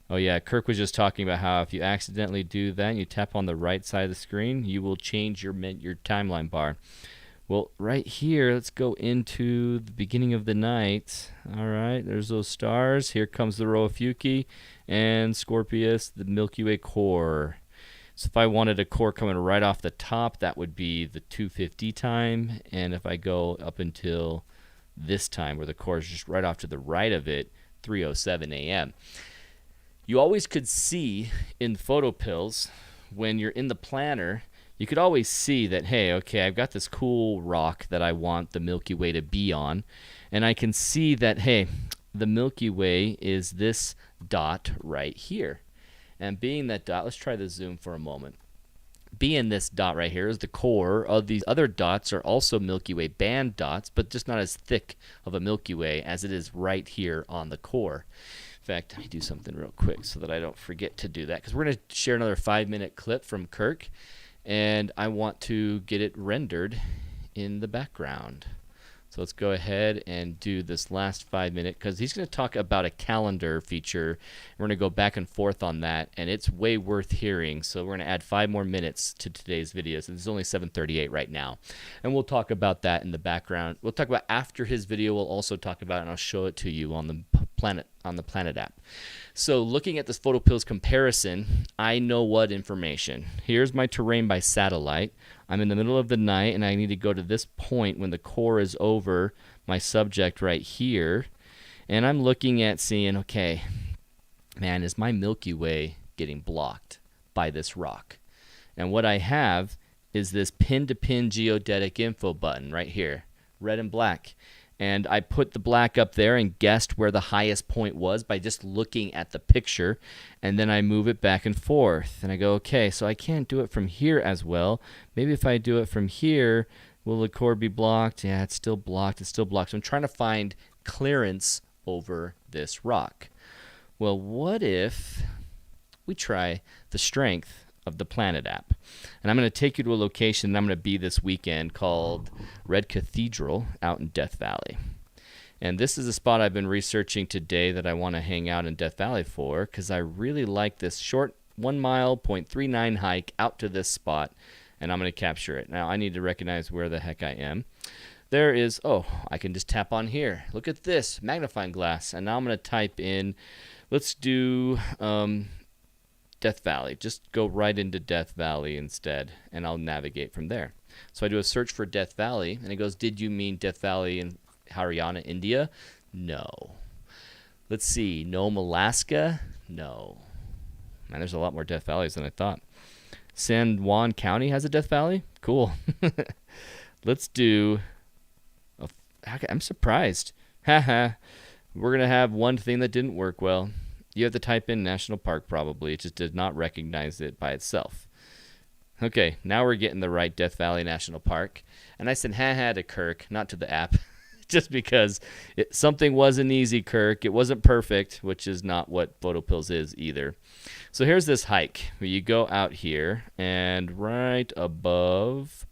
Oh yeah, Kirk was just talking about how if you accidentally do that and you tap on the right side of the screen, you will change your timeline bar. Well, right here, let's go into the beginning of the night. All right, there's those stars. Here comes the Ophiuchi and Scorpius, the Milky Way core. So if I wanted a core coming right off the top, that would be the 250 time. And if I go up until this time, where the core is just right off to the right of it, 3:07 a.m. You always could see in PhotoPills, when you're in the planner, you could always see that, hey, okay, I've got this cool rock that I want the Milky Way to be on. And I can see that, hey, the Milky Way is this dot right here. And being that dot, let's try the zoom for a moment. Being this dot right here is the core of these other dots are also Milky Way band dots, but just not as thick of a Milky Way as it is right here on the core. In fact, let me do something real quick so that I don't forget to do that, because we're going to share another 5-minute clip from Kirk. And I want to get it rendered in the background. So let's go ahead and do this last 5-minute, because he's going to talk about a calendar feature. We're going to go back and forth on that, and it's way worth hearing. So we're going to add 5 more minutes to today's video. So it's only 7:38 right now. And we'll talk about that in the background. We'll talk about after his video. We'll also talk about it, and I'll show it to you on the Planit app. So looking at this PhotoPills comparison, I know what information. Here's my terrain by satellite. I'm in the middle of the night, and I need to go to this point when the core is over my subject right here. And I'm looking at seeing, okay, man, is my Milky Way getting blocked by this rock? And what I have is this pin-to-pin geodetic info button right here, red and black. And I put the black up there and guessed where the highest point was by just looking at the picture. And then I move it back and forth. And I go, okay, so I can't do it from here as well. Maybe if I do it from here, will the core be blocked? Yeah, it's still blocked. It's still blocked. So I'm trying to find clearance over this rock. Well, what if we try the strength of the Planit app? And I'm going to take you to a location that I'm going to be this weekend called Red Cathedral out in Death Valley. And this is a spot I've been researching today that I want to hang out in Death Valley for, because I really like this short 1 mile, 0.39 hike out to this spot, and I'm going to capture it. Now I need to recognize where the heck I am. There is, oh, I can just tap on here. Look at this magnifying glass. And now I'm going to type in, let's do Death Valley. Just go right into Death Valley instead, and I'll navigate from there. So I do a search for Death Valley, and it goes, did you mean Death Valley in Haryana, India? No. Let's see, Nome, Alaska? No. Man, there's a lot more Death Valleys than I thought. San Juan County has a Death Valley? Cool. Let's do, I'm surprised. Haha. We're going to have one thing that didn't work well. You have to type in National Park probably. It just did not recognize it by itself. Okay, now we're getting the right Death Valley National Park. And I said haha to Kirk, not to the app, just because something wasn't easy, Kirk. It wasn't perfect, which is not what PhotoPills is either. So here's this hike where you go out here, and right above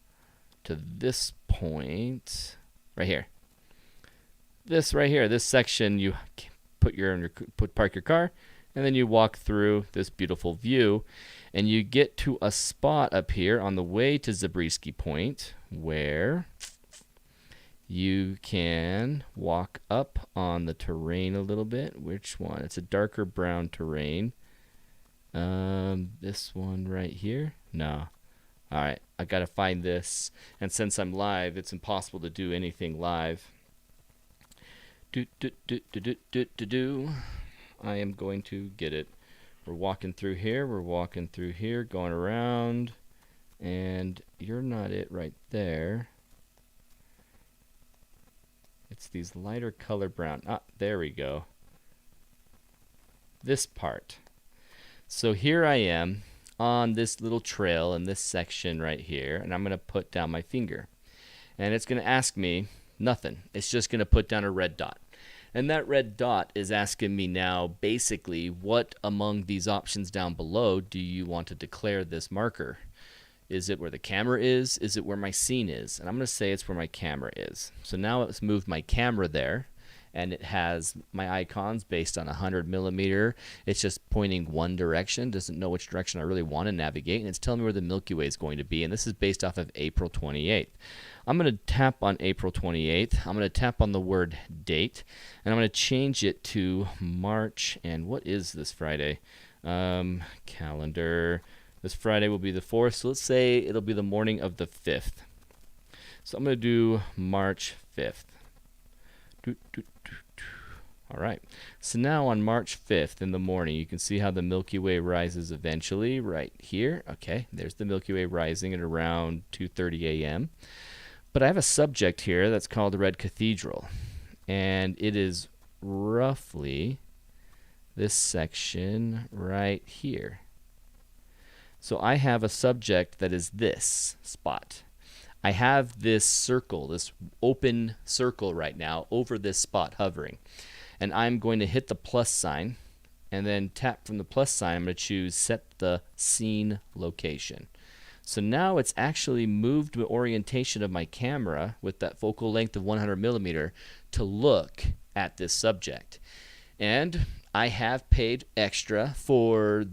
to this point, right here. This right here, this section, you park your car, and then you walk through this beautiful view, and you get to a spot up here on the way to Zabriskie Point where you can walk up on the terrain a little bit. Which one? It's a darker brown terrain. This one right here. No, All right, I got to find this. And since I'm live, it's impossible to do anything live. I am going to get it. We're walking through here. We're walking through here, going around. And you're not it right there. It's these lighter color brown. Ah, there we go. This part. So here I am on this little trail in this section right here, and I'm going to put down my finger. And it's going to ask me nothing. It's just going to put down a red dot. And that red dot is asking me now basically what among these options down below do you want to declare this marker? Is it where the camera is? Is it where my scene is? And I'm going to say it's where my camera is. So now it's moved my camera there, and it has my icons based on 100 millimeter. It's just pointing one direction, doesn't know which direction I really want to navigate, and it's telling me where the Milky Way is going to be. And this is based off of April 28th. I'm going to tap on April 28th. I'm going to tap on the word date, and I'm going to change it to March. And what is this Friday? Calendar. This Friday will be the 4th, so let's say it'll be the morning of the 5th. So I'm going to do March 5th. All right, so now on March 5th in the morning, you can see how the Milky Way rises eventually right here. Okay, there's the Milky Way rising at around 2:30 a.m. But I have a subject here that's called the Red Cathedral, and it is roughly this section right here. So I have a subject that is this spot. I have this circle, this open circle right now over this spot hovering. And I'm going to hit the plus sign and then tap from the plus sign. I'm going to choose set the scene location. So now it's actually moved the orientation of my camera with that focal length of 100 millimeter to look at this subject. And I have paid extra for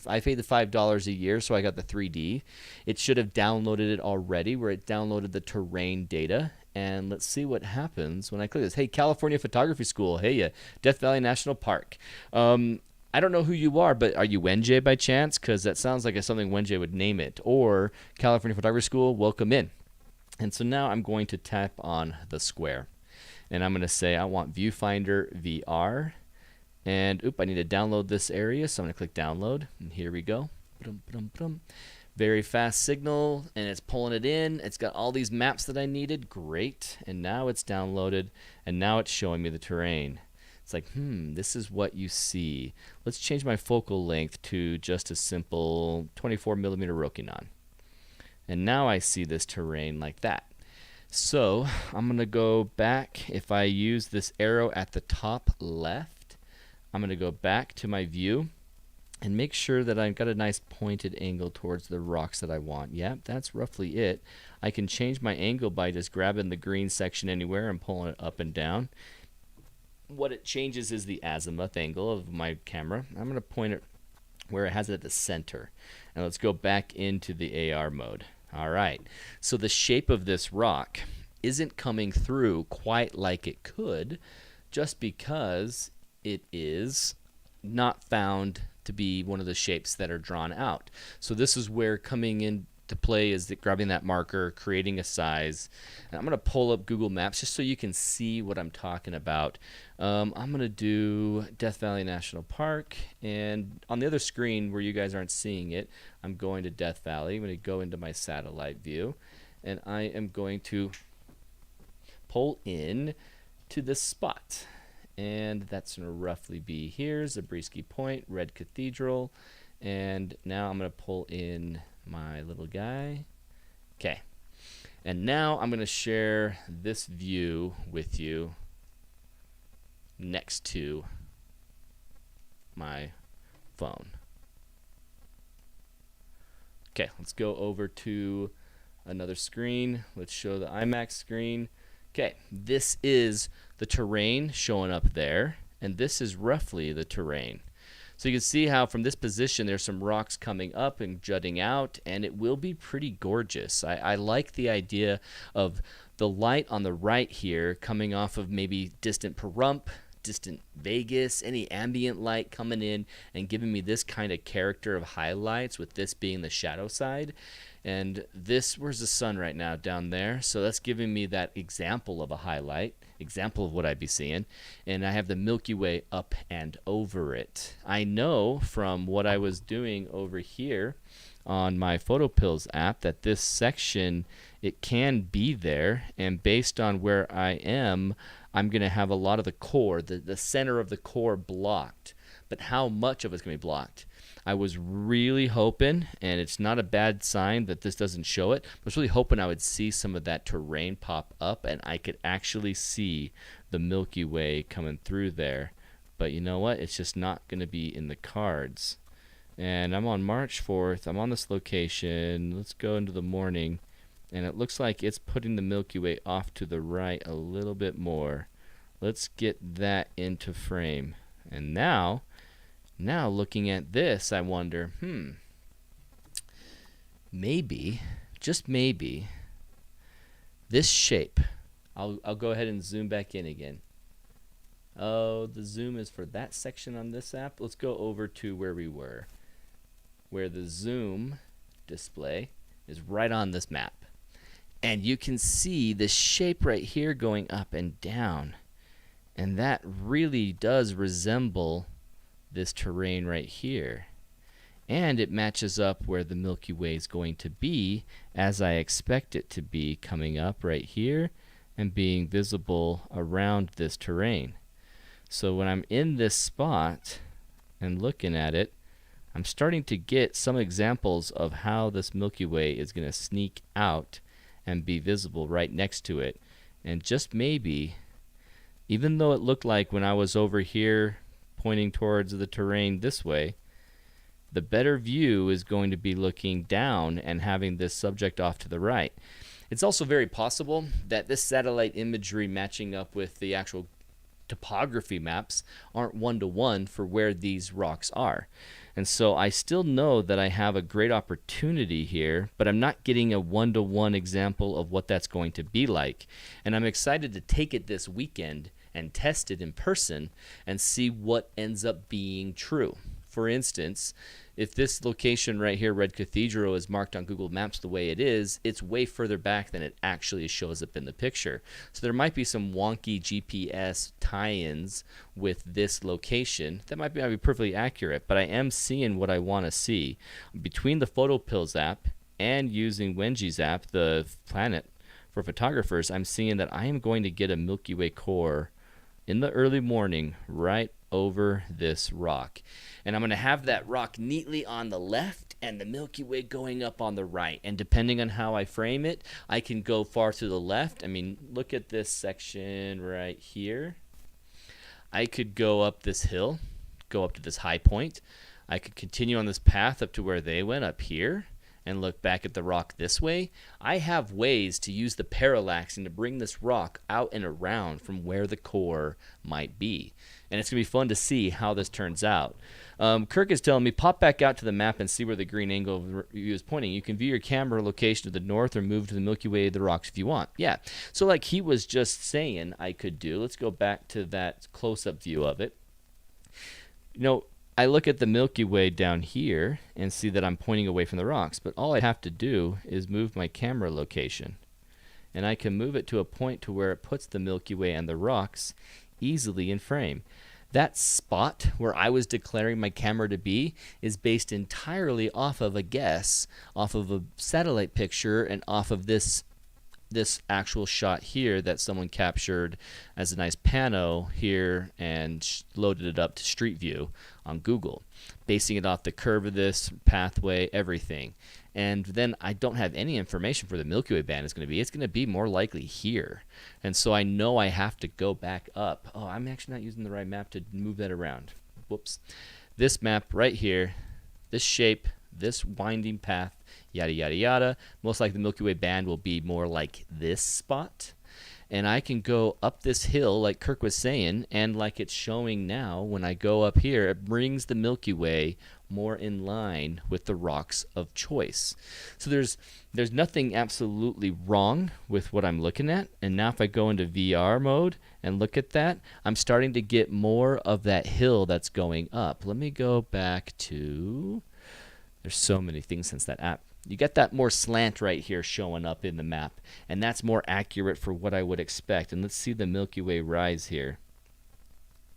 I paid the $5 a year, so I got the 3D. It should have downloaded it already, where it downloaded the terrain data. And let's see what happens when I click this. Hey, California Photography School. Hey, Death Valley National Park. I don't know who you are, but are you Wenjay by chance? Because that sounds like something Wenjay would name it. Or California Photography School, welcome in. And so now I'm going to tap on the square. And I'm going to say I want Viewfinder VR. And, I need to download this area, so I'm going to click download, and here we go. Very fast signal, and it's pulling it in. It's got all these maps that I needed. Great. And now it's downloaded, and now it's showing me the terrain. It's like, this is what you see. Let's change my focal length to just a simple 24 millimeter Rokinon. And now I see this terrain like that. So I'm going to go back. If I use this arrow at the top left, I'm going to go back to my view and make sure that I've got a nice pointed angle towards the rocks that I want. Yep, that's roughly it. I can change my angle by just grabbing the green section anywhere and pulling it up and down. What it changes is the azimuth angle of my camera. I'm going to point it where it has it at the center. And let's go back into the AR mode. All right, so the shape of this rock isn't coming through quite like it could, just because it is not found to be one of the shapes that are drawn out. So this is where coming into play is grabbing that marker, creating a size. And I'm going to pull up Google Maps just so you can see what I'm talking about. I'm going to do Death Valley National Park, and on the other screen where you guys aren't seeing it, I'm going to Death Valley. I'm going to go into my satellite view, and I am going to pull in to this spot. And that's going to roughly be here, Zabriskie Point, Red Cathedral. And now I'm going to pull in my little guy. Okay. And now I'm going to share this view with you next to my phone. Okay, let's go over to another screen. Let's show the IMAX screen. Okay, this is the terrain showing up there, and this is roughly the terrain. So you can see how from this position there's some rocks coming up and jutting out, and it will be pretty gorgeous. I like the idea of the light on the right here coming off of maybe distant Pahrump, distant Vegas, any ambient light coming in and giving me this kind of character of highlights, with this being the shadow side. And this, where's the sun right now? Down there. So that's giving me that example of a highlight, example of what I'd be seeing. And I have the Milky Way up and over it. I know from what I was doing over here on my PhotoPills app that this section, it can be there, and based on where I am, I'm going to have a lot of the core, the center of the core blocked. But how much of it's going to be blocked? I was really hoping, and it's not a bad sign that this doesn't show it, I was really hoping I would see some of that terrain pop up and I could actually see the Milky Way coming through there. But you know what? It's just not going to be in the cards. And I'm on March 4th. I'm on this location. Let's go into the morning. And it looks like it's putting the Milky Way off to the right a little bit more. Let's get that into frame. And now looking at this, I wonder, maybe, just maybe, this shape. I'll go ahead and zoom back in again. Oh, the zoom is for that section on this app. Let's go over to where we were, where the zoom display is right on this map. And you can see the shape right here going up and down. And that really does resemble this terrain right here. And it matches up where the Milky Way is going to be, as I expect it to be, coming up right here and being visible around this terrain. So when I'm in this spot and looking at it, I'm starting to get some examples of how this Milky Way is going to sneak out and be visible right next to it. And just maybe, even though it looked like when I was over here pointing towards the terrain this way, the better view is going to be looking down and having this subject off to the right. It's also very possible that this satellite imagery matching up with the actual topography maps aren't one-to-one for where these rocks are. And so I still know that I have a great opportunity here, but I'm not getting a one-to-one example of what that's going to be like. And I'm excited to take it this weekend and test it in person and see what ends up being true. For instance, if this location right here, Red Cathedral, is marked on Google Maps the way it is, it's way further back than it actually shows up in the picture. So there might be some wonky GPS tie-ins with this location that might be perfectly accurate, but I am seeing what I want to see. Between the PhotoPills app and using Wenji's app, the Planit for photographers, I'm seeing that I am going to get a Milky Way core in the early morning right over this rock. And I'm going to have that rock neatly on the left and the Milky Way going up on the right. And depending on how I frame it, I can go far to the left. I mean, look at this section right here. I could go up this hill, go up to this high point. I could continue on this path up to where they went up here and look back at the rock this way. I have ways to use the parallax and to bring this rock out and around from where the core might be. And it's going to be fun to see how this turns out. Kirk is telling me, pop back out to the map and see where the green angle view is pointing. You can view your camera location to the north or move to the Milky Way of the rocks if you want. Yeah, so like he was just saying I could do. Let's go back to that close-up view of it. You know, I look at the Milky Way down here and see that I'm pointing away from the rocks, but all I have to do is move my camera location. And I can move it to a point to where it puts the Milky Way and the rocks easily in frame. That spot where I was declaring my camera to be is based entirely off of a guess, off of a satellite picture, and off of this actual shot here that someone captured as a nice pano here and loaded it up to Street View on Google, basing it off the curve of this pathway, everything. And then I don't have any information for the Milky Way band is going to be. It's going to be more likely here. And so I know I have to go back up. Oh, I'm actually not using the right map to move that around. Whoops. This map right here, this shape, this winding path, yada, yada, yada. Most likely the Milky Way band will be more like this spot. and I can go up this hill like Kirk was saying, and like it's showing now, when I go up here, it brings the Milky Way more in line with the rocks of choice. So there's nothing absolutely wrong with what I'm looking at. And now if I go into VR mode and look at that, I'm starting to get more of that hill that's going up. Let me go back to, there's so many things since that app. You get that more slant right here showing up in the map, and that's more accurate for what I would expect. And let's see the Milky Way rise here.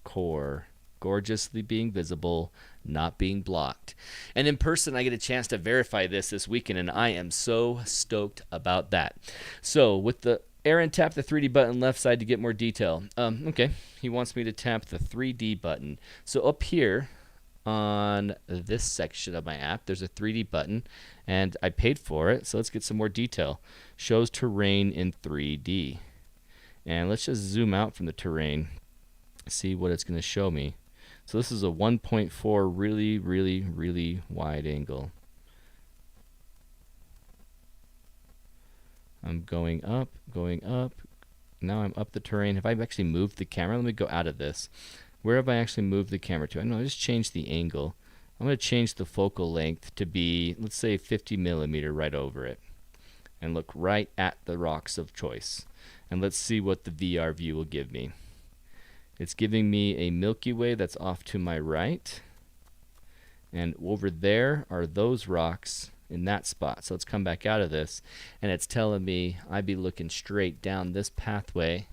Core, gorgeously being visible, not being blocked. And in person, I get a chance to verify this weekend, and I am so stoked about that. So with the Aaron, tap the 3D button left side to get more detail. Okay, he wants me to tap the 3D button. So up here on this section of my app, there's a 3D button, and I paid for it, so let's get some more detail. Shows terrain in 3D. And let's just zoom out from the terrain, see what it's going to show me. So this is a 1.4 really, really, really wide angle. I'm going up, going up. Now I'm up the terrain. Have I actually moved the camera? Let me go out of this. Where have I actually moved the camera to? I know I just changed the angle. I'm going to change the focal length to be, let's say, 50 millimeter right over it. And look right at the rocks of choice. And let's see what the VR view will give me. It's giving me a Milky Way that's off to my right. And over there are those rocks in that spot. So let's come back out of this. And it's telling me I'd be looking straight down this pathway.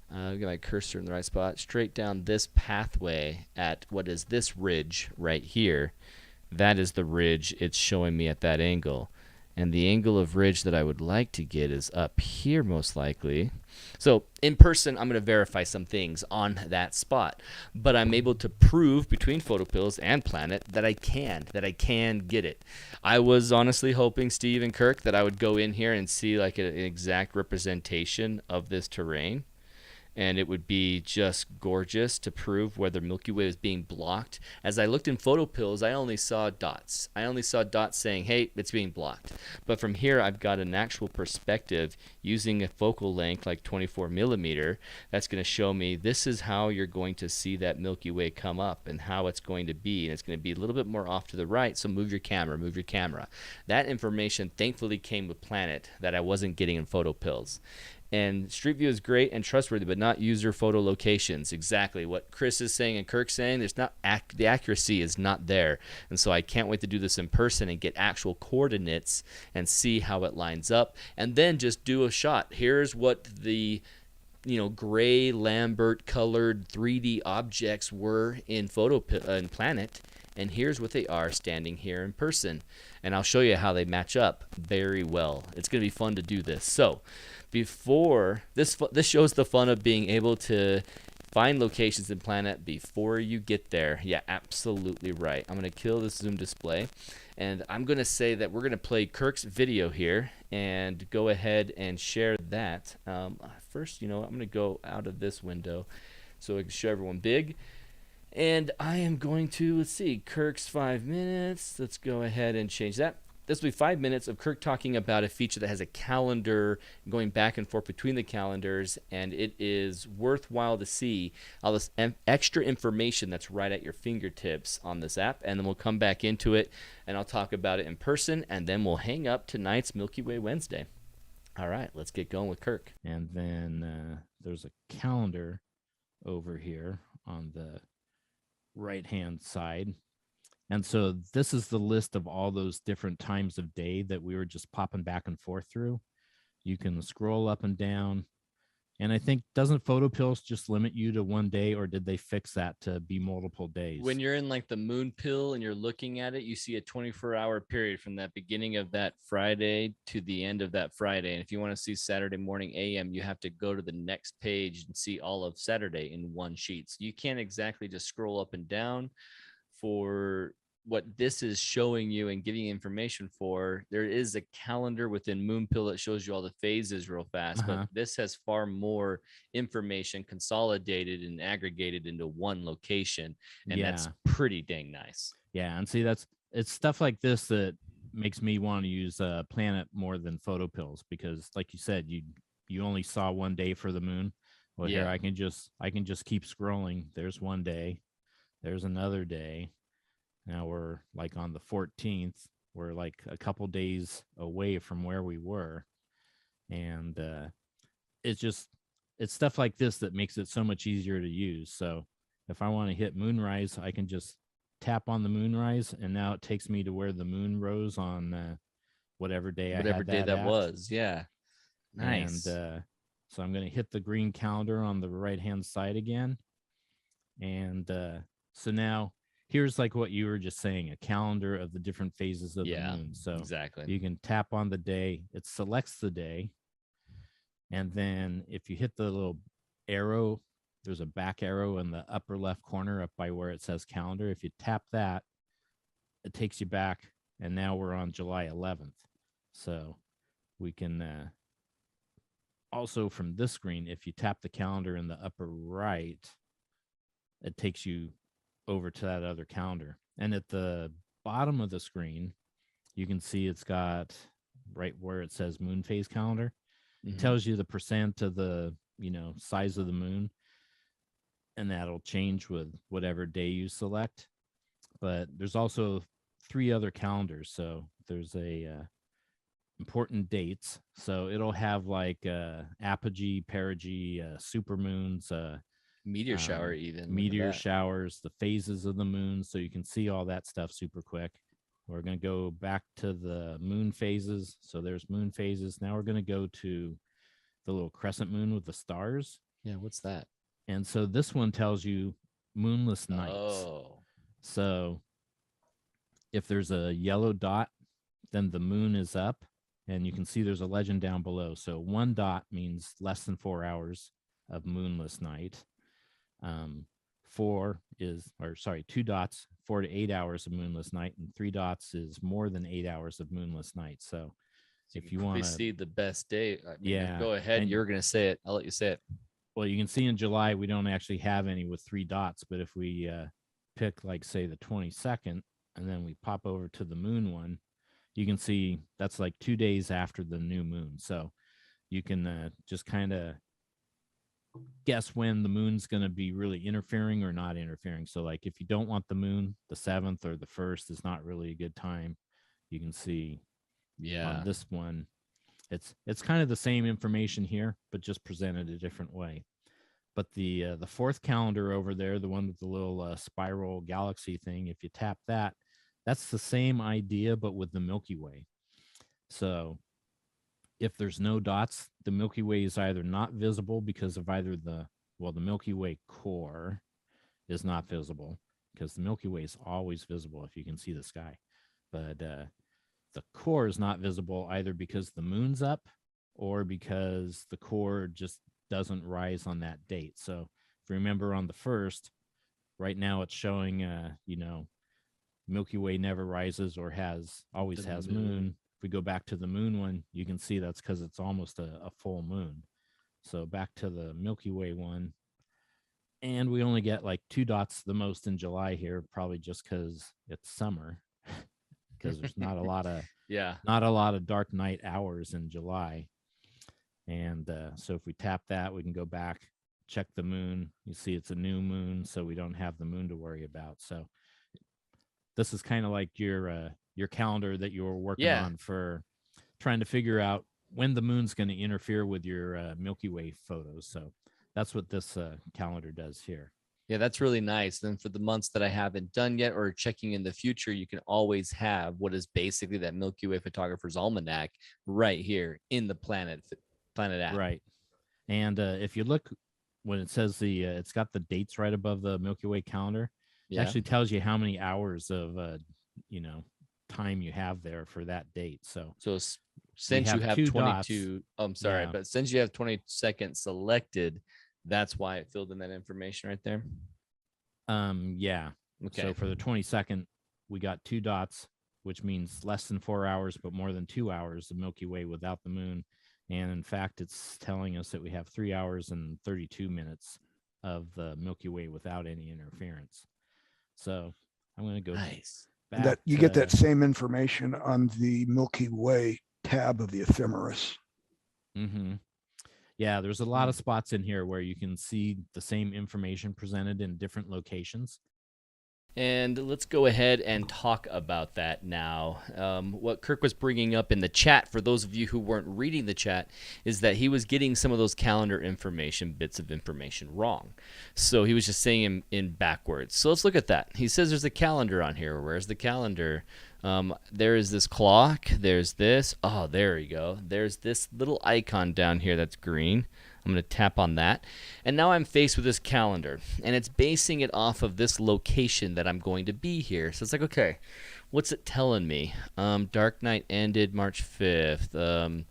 Get my cursor in the right spot. Straight down this pathway at what is this ridge right here. That is the ridge it's showing me at that angle. And the angle of ridge that I would like to get is up here most likely. So in person, I'm going to verify some things on that spot. But I'm able to prove between PhotoPills and Planit that I can get it. I was honestly hoping, Steve and Kirk, that I would go in here and see like an exact representation of this terrain. And it would be just gorgeous to prove whether Milky Way was being blocked. As I looked in PhotoPills, I only saw dots. I only saw dots saying, hey, it's being blocked. But from here, I've got an actual perspective using a focal length like 24 millimeter. That's going to show me this is how you're going to see that Milky Way come up and how it's going to be. And it's going to be a little bit more off to the right, so move your camera, move your camera. That information thankfully came with Planit that I wasn't getting in PhotoPills. And Street View is great and trustworthy, but not user photo locations. Exactly what Chris is saying and Kirk's saying. There's not the accuracy is not there, and so I can't wait to do this in person and get actual coordinates and see how it lines up, and then just do a shot. Here's what the gray Lambert colored 3D objects were in Planit, and here's what they are standing here in person. And I'll show you how they match up very well. It's going to be fun to do this. So before this shows the fun of being able to find locations in Planit before you get there. Yeah, absolutely right. I'm going to kill this zoom display, and I'm going to say that we're going to play Kirk's video here and go ahead and share that. First, I'm going to go out of this window so I can show everyone big. And I am going to, let's see, Kirk's 5 minutes. Let's go ahead and change that. This will be 5 minutes of Kirk talking about a feature that has a calendar going back and forth between the calendars, and it is worthwhile to see all this extra information that's right at your fingertips on this app. And then we'll come back into it, and I'll talk about it in person, and then we'll hang up tonight's Milky Way Wednesday. All right, let's get going with Kirk. And then there's a calendar over here on the right-hand side. And so this is the list of all those different times of day that we were just popping back and forth through. You can scroll up and down. And I think, doesn't PhotoPills just limit you to one day, or did they fix that to be multiple days? When you're in like the moon pill and you're looking at it, you see a 24-hour period from that beginning of that Friday to the end of that Friday. And if you want to see Saturday morning AM, you have to go to the next page and see all of Saturday in one sheet. So you can't exactly just scroll up and down for what this is showing you and giving you information for. There is a calendar within Moonpill that shows you all the phases real fast, but this has far more information consolidated and aggregated into one location, and that's pretty dang nice. Yeah, and see, it's stuff like this that makes me want to use Planit more than PhotoPills, because like you said, you only saw one day for the moon. Well, here Yeah. I can just keep scrolling. There's one day, there's another day. Now we're like on the 14th. We're like a couple days away from where we were, and it's stuff like this that makes it so much easier to use. So if I want to hit moonrise, I can just tap on the moonrise, and now it takes me to where the moon rose on whatever day I Whatever had day that that at. was. Yeah. Nice. And so I'm going to hit the green calendar on the right hand side again. And so now here's like what you were just saying, a calendar of the different phases of the moon. So exactly. you can tap on the day, it selects the day. And then if you hit the little arrow, there's a back arrow in the upper left corner up by where it says calendar. If you tap that, it takes you back. And now we're on July 11th. So we can also from this screen, if you tap the calendar in the upper right, it takes you over to that other calendar. And at the bottom of the screen, you can see it's got right where it says moon phase calendar. It tells you the percent of the, size of the moon, and that'll change with whatever day you select. But there's also 3 other calendars. So there's a important dates. So it'll have like apogee, perigee, super moons, meteor shower, even meteor showers, the phases of the moon. So you can see all that stuff super quick. We're going to go back to the moon phases. So there's moon phases. Now we're going to go to the little crescent moon with the stars. Yeah, what's that? And so this one tells you moonless nights. Oh. So if there's a yellow dot, then the moon is up. And you can see there's a legend down below. So 1 dot means less than 4 hours of moonless night. 2 dots, 4 to 8 hours of moonless night, and 3 dots is more than 8 hours of moonless night. So if you want to see the best day, yeah, go ahead. and you're going to say it. I'll let you say it. Well, you can see in July, we don't actually have any with 3 dots, but if we pick like say the 22nd, and then we pop over to the moon one, you can see that's like 2 days after the new moon. So you can just kind of guess when the moon's going to be really interfering or not interfering. So like if you don't want the moon, the 7th or the 1st is not really a good time. You can see on this one, it's kind of the same information here, but just presented a different way. But the 4th calendar over there, the one with the little spiral galaxy thing, if you tap that, that's the same idea, but with the Milky Way. So if there's no dots, the Milky Way is either not visible because of either the Milky Way core is not visible, because the Milky Way is always visible if you can see the sky. But the core is not visible either because the moon's up or because the core just doesn't rise on that date. So if you remember on the 1st, right now it's showing, Milky Way never rises or always has moon. If we go back to the moon one, you can see that's because it's almost a full moon. So back to the Milky Way one. And we only get like 2 dots the most in July here, probably just because it's summer, because there's not a lot of dark night hours in July. And so if we tap that, we can go back, check the moon. You see it's a new moon, so we don't have the moon to worry about. So this is kind of like your calendar that you were working on for trying to figure out when the moon's going to interfere with your Milky Way photos. So that's what this calendar does here. Yeah, that's really nice. Then for the months that I haven't done yet or checking in the future, you can always have what is basically that Milky Way Photographer's Almanac right here in the Planet app. Right. And if you look when it says it's got the dates right above the Milky Way calendar, it actually tells you how many hours of time you have there for that date. So since you have 22 dots, but since you have 20 seconds selected, that's why it filled in that information right there. Okay. So for the 22nd, we got 2 dots, which means less than 4 hours, but more than 2 hours of Milky Way without the moon. And in fact, it's telling us that we have 3 hours and 32 minutes of the Milky Way without any interference. So I'm going to go back. That you get that same information on the Milky Way tab of the ephemeris. Mm-hmm. Yeah, there's a lot of spots in here where you can see the same information presented in different locations. And let's go ahead and talk about that now. What Kirk was bringing up in the chat, for those of you who weren't reading the chat, is that he was getting some of those calendar information, bits of information wrong. So he was just saying in backwards. So let's look at that. He says there's a calendar on here. Where's the calendar? There is this clock. There's this. Oh, there you go. There's this little icon down here that's green. I'm going to tap on that. And now I'm faced with this calendar. And it's basing it off of this location that I'm going to be here. So it's like, okay, what's it telling me? Dark night ended March 5th.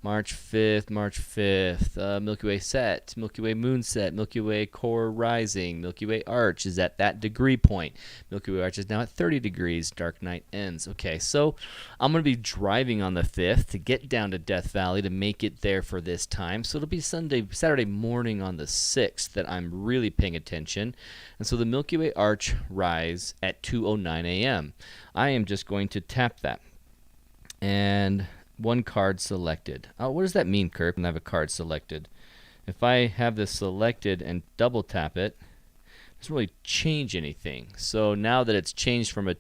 March 5th, Milky Way set, Milky Way moon set, Milky Way core rising, Milky Way arch is at that degree point. Milky Way arch is now at 30 degrees, dark night ends. Okay, so I'm going to be driving on the 5th to get down to Death Valley to make it there for this time. So it'll be Saturday morning on the 6th that I'm really paying attention. And so the Milky Way arch rise at 2:09 a.m. I am just going to tap that. And one card selected. Oh, what does that mean, Kirk, when I have a card selected? If I have this selected and double tap it, it doesn't really change anything. So now that it's changed from a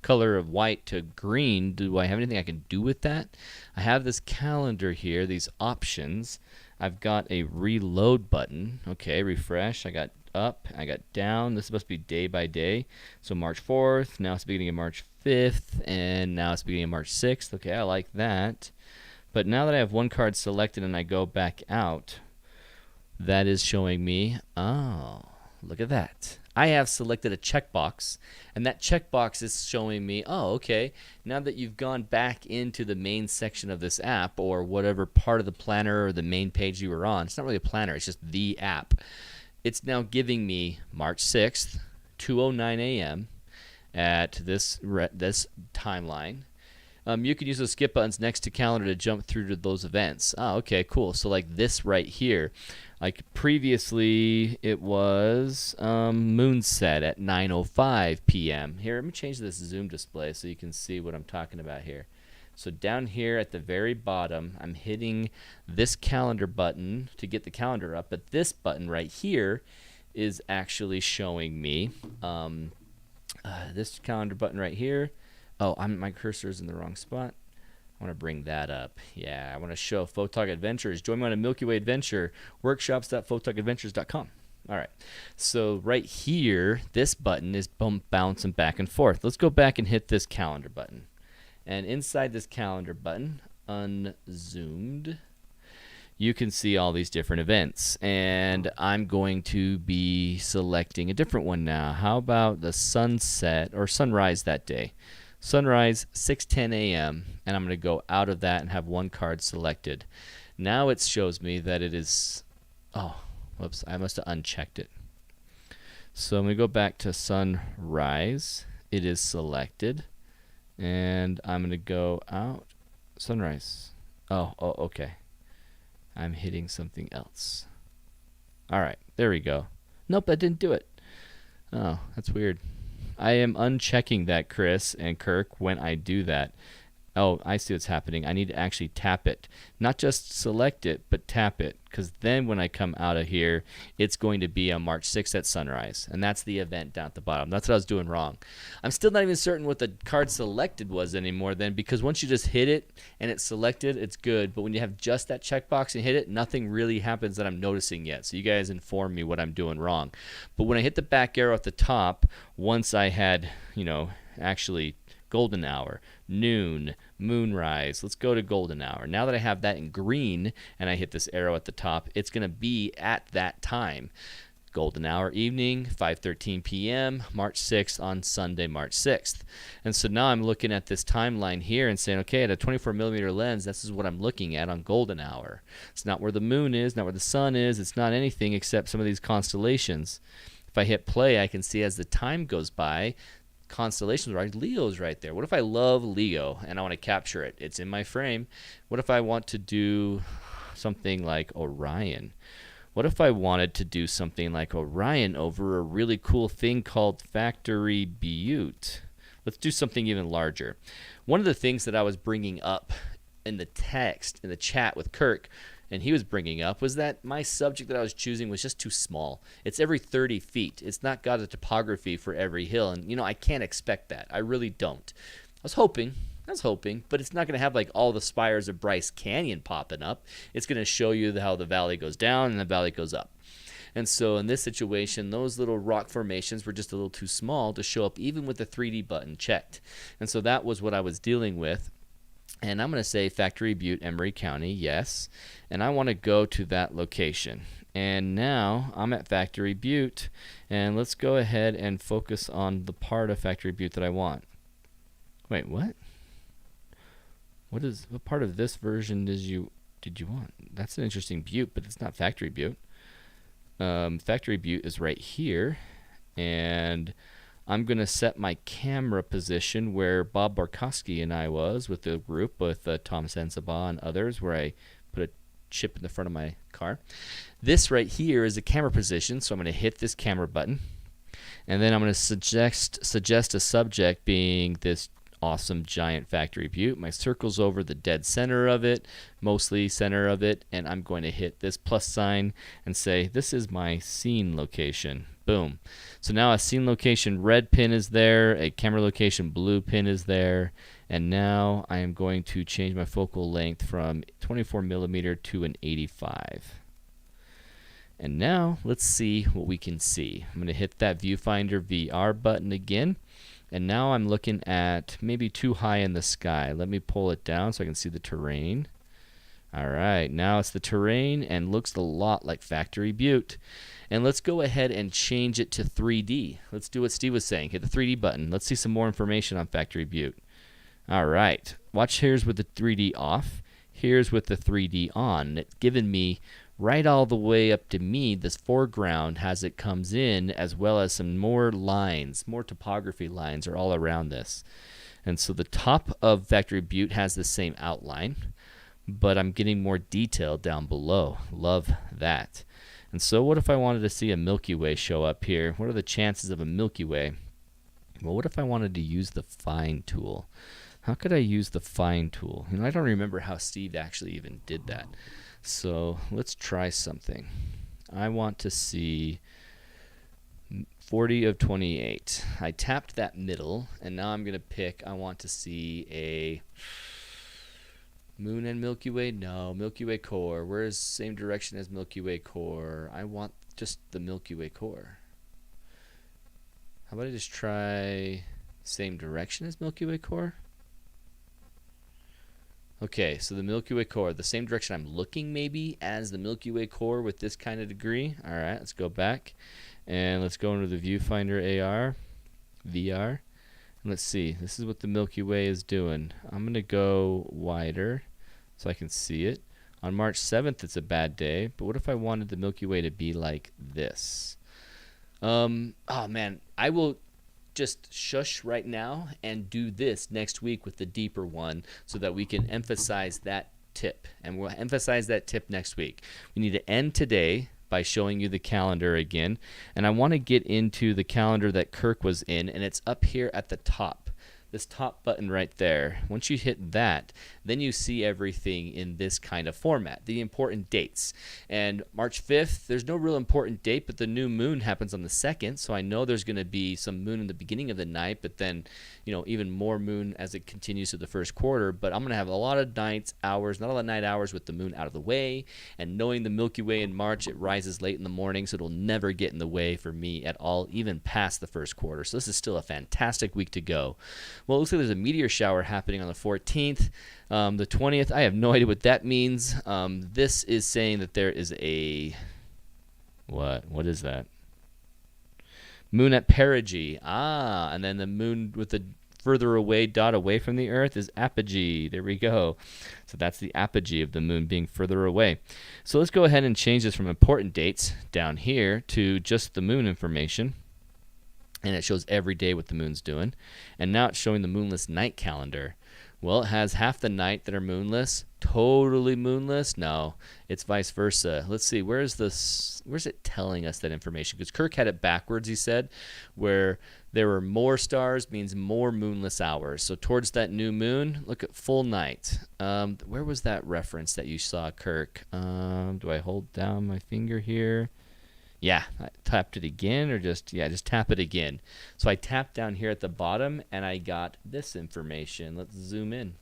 color of white to green, do I have anything I can do with that? I have this calendar here, these options. I've got a reload button. Okay, refresh. I got up, I got down. This is supposed to be day by day. So March 4th, now it's the beginning of March 5th, and now it's the beginning of March 6th. Okay, I like that. But now that I have one card selected and I go back out, that is showing me, oh, look at that. I have selected a checkbox, and that checkbox is showing me, oh, okay, now that you've gone back into the main section of this app or whatever part of the planner or the main page you were on, it's not really a planner, it's just the app. It's now giving me March 6th, 2:09 a.m. at this timeline. You can use those skip buttons next to calendar to jump through to those events. Oh, okay, cool. So like this right here, like previously it was moon set at 9:05 p.m. Here, let me change this zoom display so you can see what I'm talking about here. So down here at the very bottom, I'm hitting this calendar button to get the calendar up, but this button right here is actually showing me this calendar button right here. Oh, my cursor is in the wrong spot. I want to bring that up. Yeah, I want to show Photog Adventures. Join me on a Milky Way adventure, workshops.photogadventures.com. All right, so right here, this button is bouncing back and forth. Let's go back and hit this calendar button. And inside this calendar button, unzoomed, you can see all these different events. And I'm going to be selecting a different one now. How about the sunset or sunrise that day? Sunrise, 6:10 a.m. And I'm going to go out of that and have one card selected. Now it shows me that it is, oh, whoops, I must have unchecked it. So I'm going to go back to sunrise. It is selected. And I'm going to go out. Sunrise. Oh, okay. I'm hitting something else. All right, there we go. Nope, that didn't do it. Oh, that's weird. I am unchecking that, Chris and Kirk, when I do that. Oh, I see what's happening. I need to actually tap it. Not just select it, but tap it. Because then when I come out of here, it's going to be on March 6th at sunrise. And that's the event down at the bottom. That's what I was doing wrong. I'm still not even certain what the card selected was anymore then, because once you just hit it and it's selected, it's good. But when you have just that checkbox and hit it, nothing really happens that I'm noticing yet. So you guys inform me what I'm doing wrong. But when I hit the back arrow at the top, once I had, actually golden hour, noon, moonrise. Let's go to golden hour. Now that I have that in green and I hit this arrow at the top, it's going to be at that time. Golden hour evening, 5:13 p.m., March 6th on Sunday, March 6th. And so now I'm looking at this timeline here and saying, okay, at a 24 millimeter lens, this is what I'm looking at on golden hour. It's not where the moon is, not where the sun is. It's not anything except some of these constellations. If I hit play, I can see as the time goes by, constellations right, Leo's right there. What if I love Leo and I want to capture it? It's in my frame. What if I want to do something like Orion? What if I wanted to do something like Orion over a really cool thing called Factory Butte? Let's do something even larger. One of the things that I was bringing up in the text, in the chat with Kirk, and he was bringing up was that my subject that I was choosing was just too small. It's every 30 feet. It's not got a topography for every hill, and I can't expect that. I really don't. I was hoping, but it's not going to have like all the spires of Bryce Canyon popping up. It's going to show you how the valley goes down and the valley goes up. And so in this situation, those little rock formations were just a little too small to show up even with the 3D button checked. And so that was what I was dealing with. And I'm going to say Factory Butte, Emery County, yes. And I want to go to that location. And now I'm at Factory Butte. And let's go ahead and focus on the part of Factory Butte that I want. Wait, what? What part of this version did you want? That's an interesting butte, but it's not Factory Butte. Factory Butte is right here, and I'm going to set my camera position where Bob Barkowski and I was with the group with Tom Sensabaugh and others, where I put a chip in the front of my car. This right here is a camera position, so I'm going to hit this camera button, and then I'm going to suggest a subject being this awesome giant Factory Butte. My circle's over the dead center of it, mostly center of it, and I'm going to hit this plus sign and say this is my scene location. Boom. So now a scene location red pin is there, a camera location blue pin is there, and now I am going to change my focal length from 24 millimeter to an 85. And now let's see what we can see. I'm going to hit that viewfinder VR button again. And now I'm looking at maybe too high in the sky. Let me pull it down so I can see the terrain. All right, now it's the terrain and looks a lot like Factory Butte. And let's go ahead and change it to 3D. Let's do what Steve was saying. Hit the 3D button. Let's see some more information on Factory Butte. All right, watch here's with the 3D off. Here's with the 3D on. It's given me right all the way up to me, this foreground as it comes in, as well as some more lines, more topography lines are all around this. And so the top of Factory Butte has the same outline, but I'm getting more detail down below. Love that. And so what if I wanted to see a Milky Way show up here? What are the chances of a Milky Way? Well, what if I wanted to use the Find tool? How could I use the Find tool? I don't remember how Steve actually even did that. So let's try something. I want to see 40 of 28. I tapped that middle, and now I'm going to pick, I want to see a Moon and Milky Way. No, Milky Way core. Where's same direction as Milky Way core? I want just the Milky Way core. How about I just try same direction as Milky Way core? Okay, so the Milky Way core, the same direction I'm looking maybe as the Milky Way core with this kind of degree. All right, let's go back and let's go into the viewfinder VR. And let's see, this is what the Milky Way is doing. I'm going to go wider so I can see it. On March 7th, it's a bad day, but what if I wanted the Milky Way to be like this? Oh man, I will just shush right now and do this next week with the deeper one so that we can emphasize that tip, and we'll emphasize that tip next week. We need to end today by showing you the calendar again, and I want to get into the calendar that Kirk was in, and it's up here at the top, this top button right there. Once you hit that, then you see everything in this kind of format, the important dates. And March 5th, there's no real important date, but the new moon happens on the 2nd, so I know there's going to be some moon in the beginning of the night, but then, even more moon as it continues to the first quarter. But I'm going to have a lot of nights, hours, not a lot of night hours with the moon out of the way, and knowing the Milky Way in March, it rises late in the morning, so it'll never get in the way for me at all, even past the first quarter. So this is still a fantastic week to go. Well, it looks like there's a meteor shower happening on the 14th. The 20th, I have no idea what that means. This is saying that there is a... What is that? Moon at perigee. And then the moon with the further away dot away from the Earth is apogee. There we go. So that's the apogee of the moon being further away. So let's go ahead and change this from important dates down here to just the moon information. And it shows every day what the moon's doing. And now it's showing the moonless night calendar. Well, it has half the night that are moonless. Totally moonless? No, it's vice versa. Let's see, where's it telling us that information? Because Kirk had it backwards, he said, where There were more stars means more moonless hours. So towards that new moon, look at full night. Where was that reference that you saw, Kirk? Do I hold down my finger here? Yeah, I tapped it again, or just tap it again. So I tapped down here at the bottom and I got this information. Let's zoom in.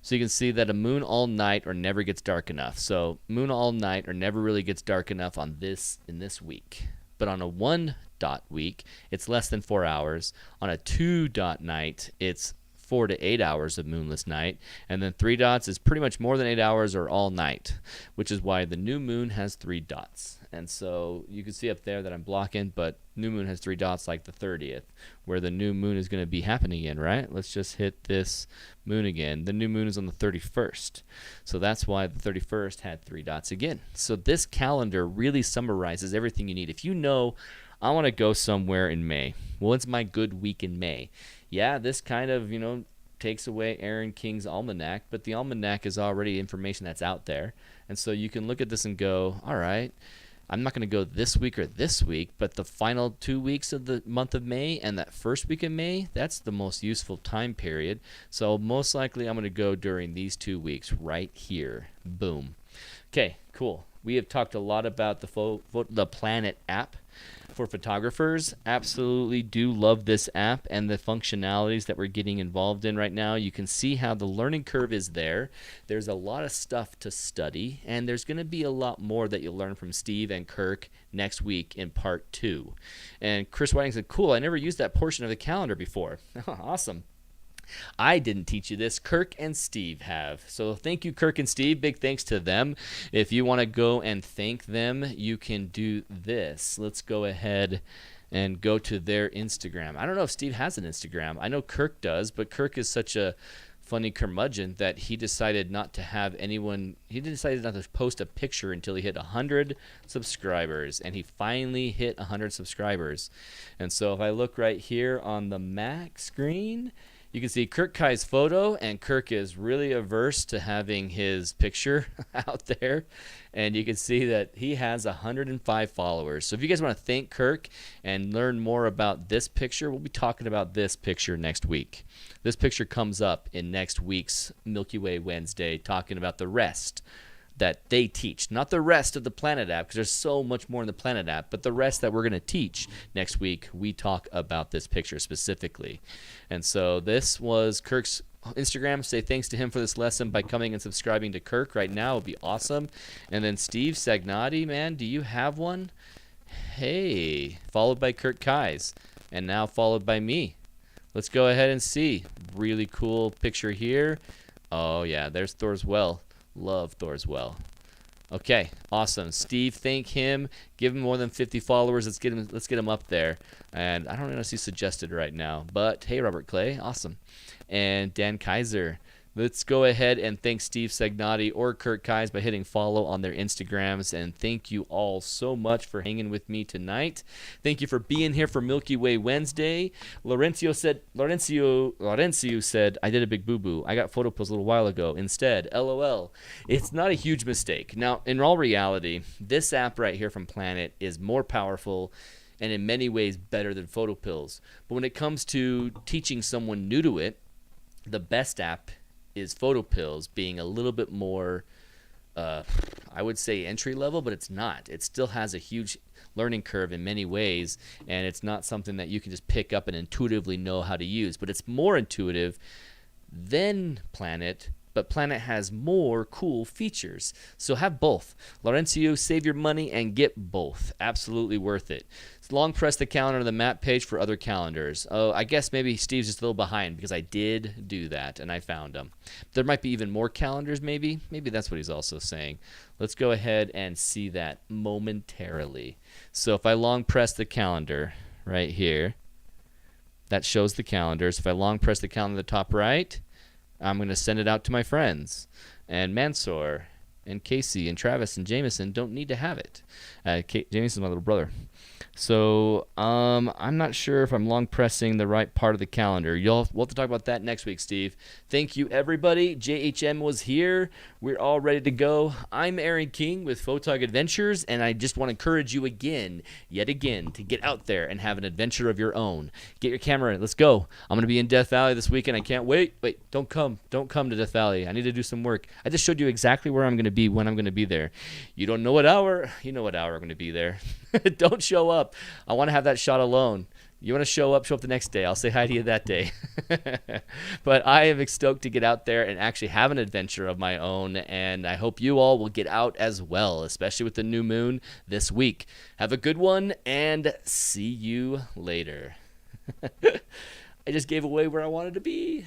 So you can see that a moon all night or never gets dark enough. So moon all night or never really gets dark enough in this week. But on a 1 dot week, it's less than 4 hours. On a 2 dot night, it's 4 to 8 hours of moonless night. And then 3 dots is pretty much more than 8 hours or all night, which is why the new moon has 3 dots. And so you can see up there that I'm blocking, but new moon has 3 dots like the 30th, where the new moon is going to be happening again, right? Let's just hit this moon again. The new moon is on the 31st. So that's why the 31st had 3 dots again. So this calendar really summarizes everything you need. If you know, I want to go somewhere in May. Well, it's my good week in May. Yeah, this kind of, takes away Aaron King's almanac, but the almanac is already information that's out there. And so you can look at this and go, all right, I'm not going to go this week or this week, but the final 2 weeks of the month of May and that first week of May, that's the most useful time period. So most likely I'm going to go during these 2 weeks right here. Boom. Okay, cool. We have talked a lot about the Planit app for photographers. Absolutely do love this app and the functionalities that we're getting involved in right now. You can see how the learning curve is there. There's a lot of stuff to study, and there's going to be a lot more that you'll learn from Steve and Kirk next week in part 2. And Chris Whiting said, cool, I never used that portion of the calendar before. Awesome. I didn't teach you this. Kirk and Steve have. So thank you, Kirk and Steve. Big thanks to them. If you want to go and thank them, you can do this. Let's go ahead and go to their Instagram. I don't know if Steve has an Instagram. I know Kirk does, but Kirk is such a funny curmudgeon that he decided not to have anyone, he decided not to post a picture until he hit 100 subscribers, and he finally hit 100 subscribers. And so if I look right here on the Mac screen, you can see Kirk Kai's photo, and Kirk is really averse to having his picture out there. And you can see that he has 105 followers. So if you guys want to thank Kirk and learn more about this picture, we'll be talking about this picture next week. This picture comes up in next week's Milky Way Wednesday, talking about the rest that they teach, not the rest of the Planit app, because there's so much more in the Planit app, but the rest that we're going to teach next week, we talk about this picture specifically. And so this was Kirk's Instagram. Say thanks to him for this lesson by coming and subscribing to Kirk right now. It would be awesome. And then Steve Sagnotti, man, do you have one? Hey, followed by Kirk Kai's, and now followed by me. Let's go ahead and see. Really cool picture here. Oh yeah, there's Thor's Well. Love Thor's Well. Okay, awesome. Steve, thank him. Give him more than 50 followers. Let's get him up there. And I don't know if he's suggested right now, but hey, Robert Clay, awesome. And Dan Kaiser. Let's go ahead and thank Steve Sagnotti or Kirk Kais by hitting follow on their Instagrams. And thank you all so much for hanging with me tonight. Thank you for being here for Milky Way Wednesday. Laurencio said, I did a big boo-boo. I got PhotoPills a little while ago instead. LOL. It's not a huge mistake. Now, in all reality, this app right here from Planit is more powerful and in many ways better than PhotoPills. But when it comes to teaching someone new to it, the best app is PhotoPills, being a little bit more, I would say entry level, but it's not. It still has a huge learning curve in many ways, and it's not something that you can just pick up and intuitively know how to use. But it's more intuitive than Planit, but Planit has more cool features. So have both. Laurencio, save your money and get both. Absolutely worth it. Long press the calendar on the map page for other calendars. Oh, I guess maybe Steve's just a little behind because I did do that and I found them. There might be even more calendars maybe. Maybe that's what he's also saying. Let's go ahead and see that momentarily. So if I long press the calendar right here, that shows the calendars. If I long press the calendar at the top right, I'm going to send it out to my friends. And Mansoor and Casey and Travis and Jameson don't need to have it. Jameson's my little brother. So I'm not sure if I'm long pressing the right part of the calendar. We'll have to talk about that next week, Steve. Thank you, everybody. JHM was here. We're all ready to go. I'm Aaron King with Photog Adventures, and I just want to encourage you yet again, to get out there and have an adventure of your own. Get your camera. Let's go. I'm going to be in Death Valley this weekend. I can't wait. Wait, don't come to Death Valley. I need to do some work. I just showed you exactly where I'm going to be, when I'm going to be there. You don't know what hour. You know what hour I'm going to be there. Don't show up. I want to have that shot alone. You want to show up the next day. I'll say hi to you that day. But I am stoked to get out there and actually have an adventure of my own, and I hope you all will get out as well, especially with the new moon this week. Have a good one, and see you later. I just gave away where I wanted to be.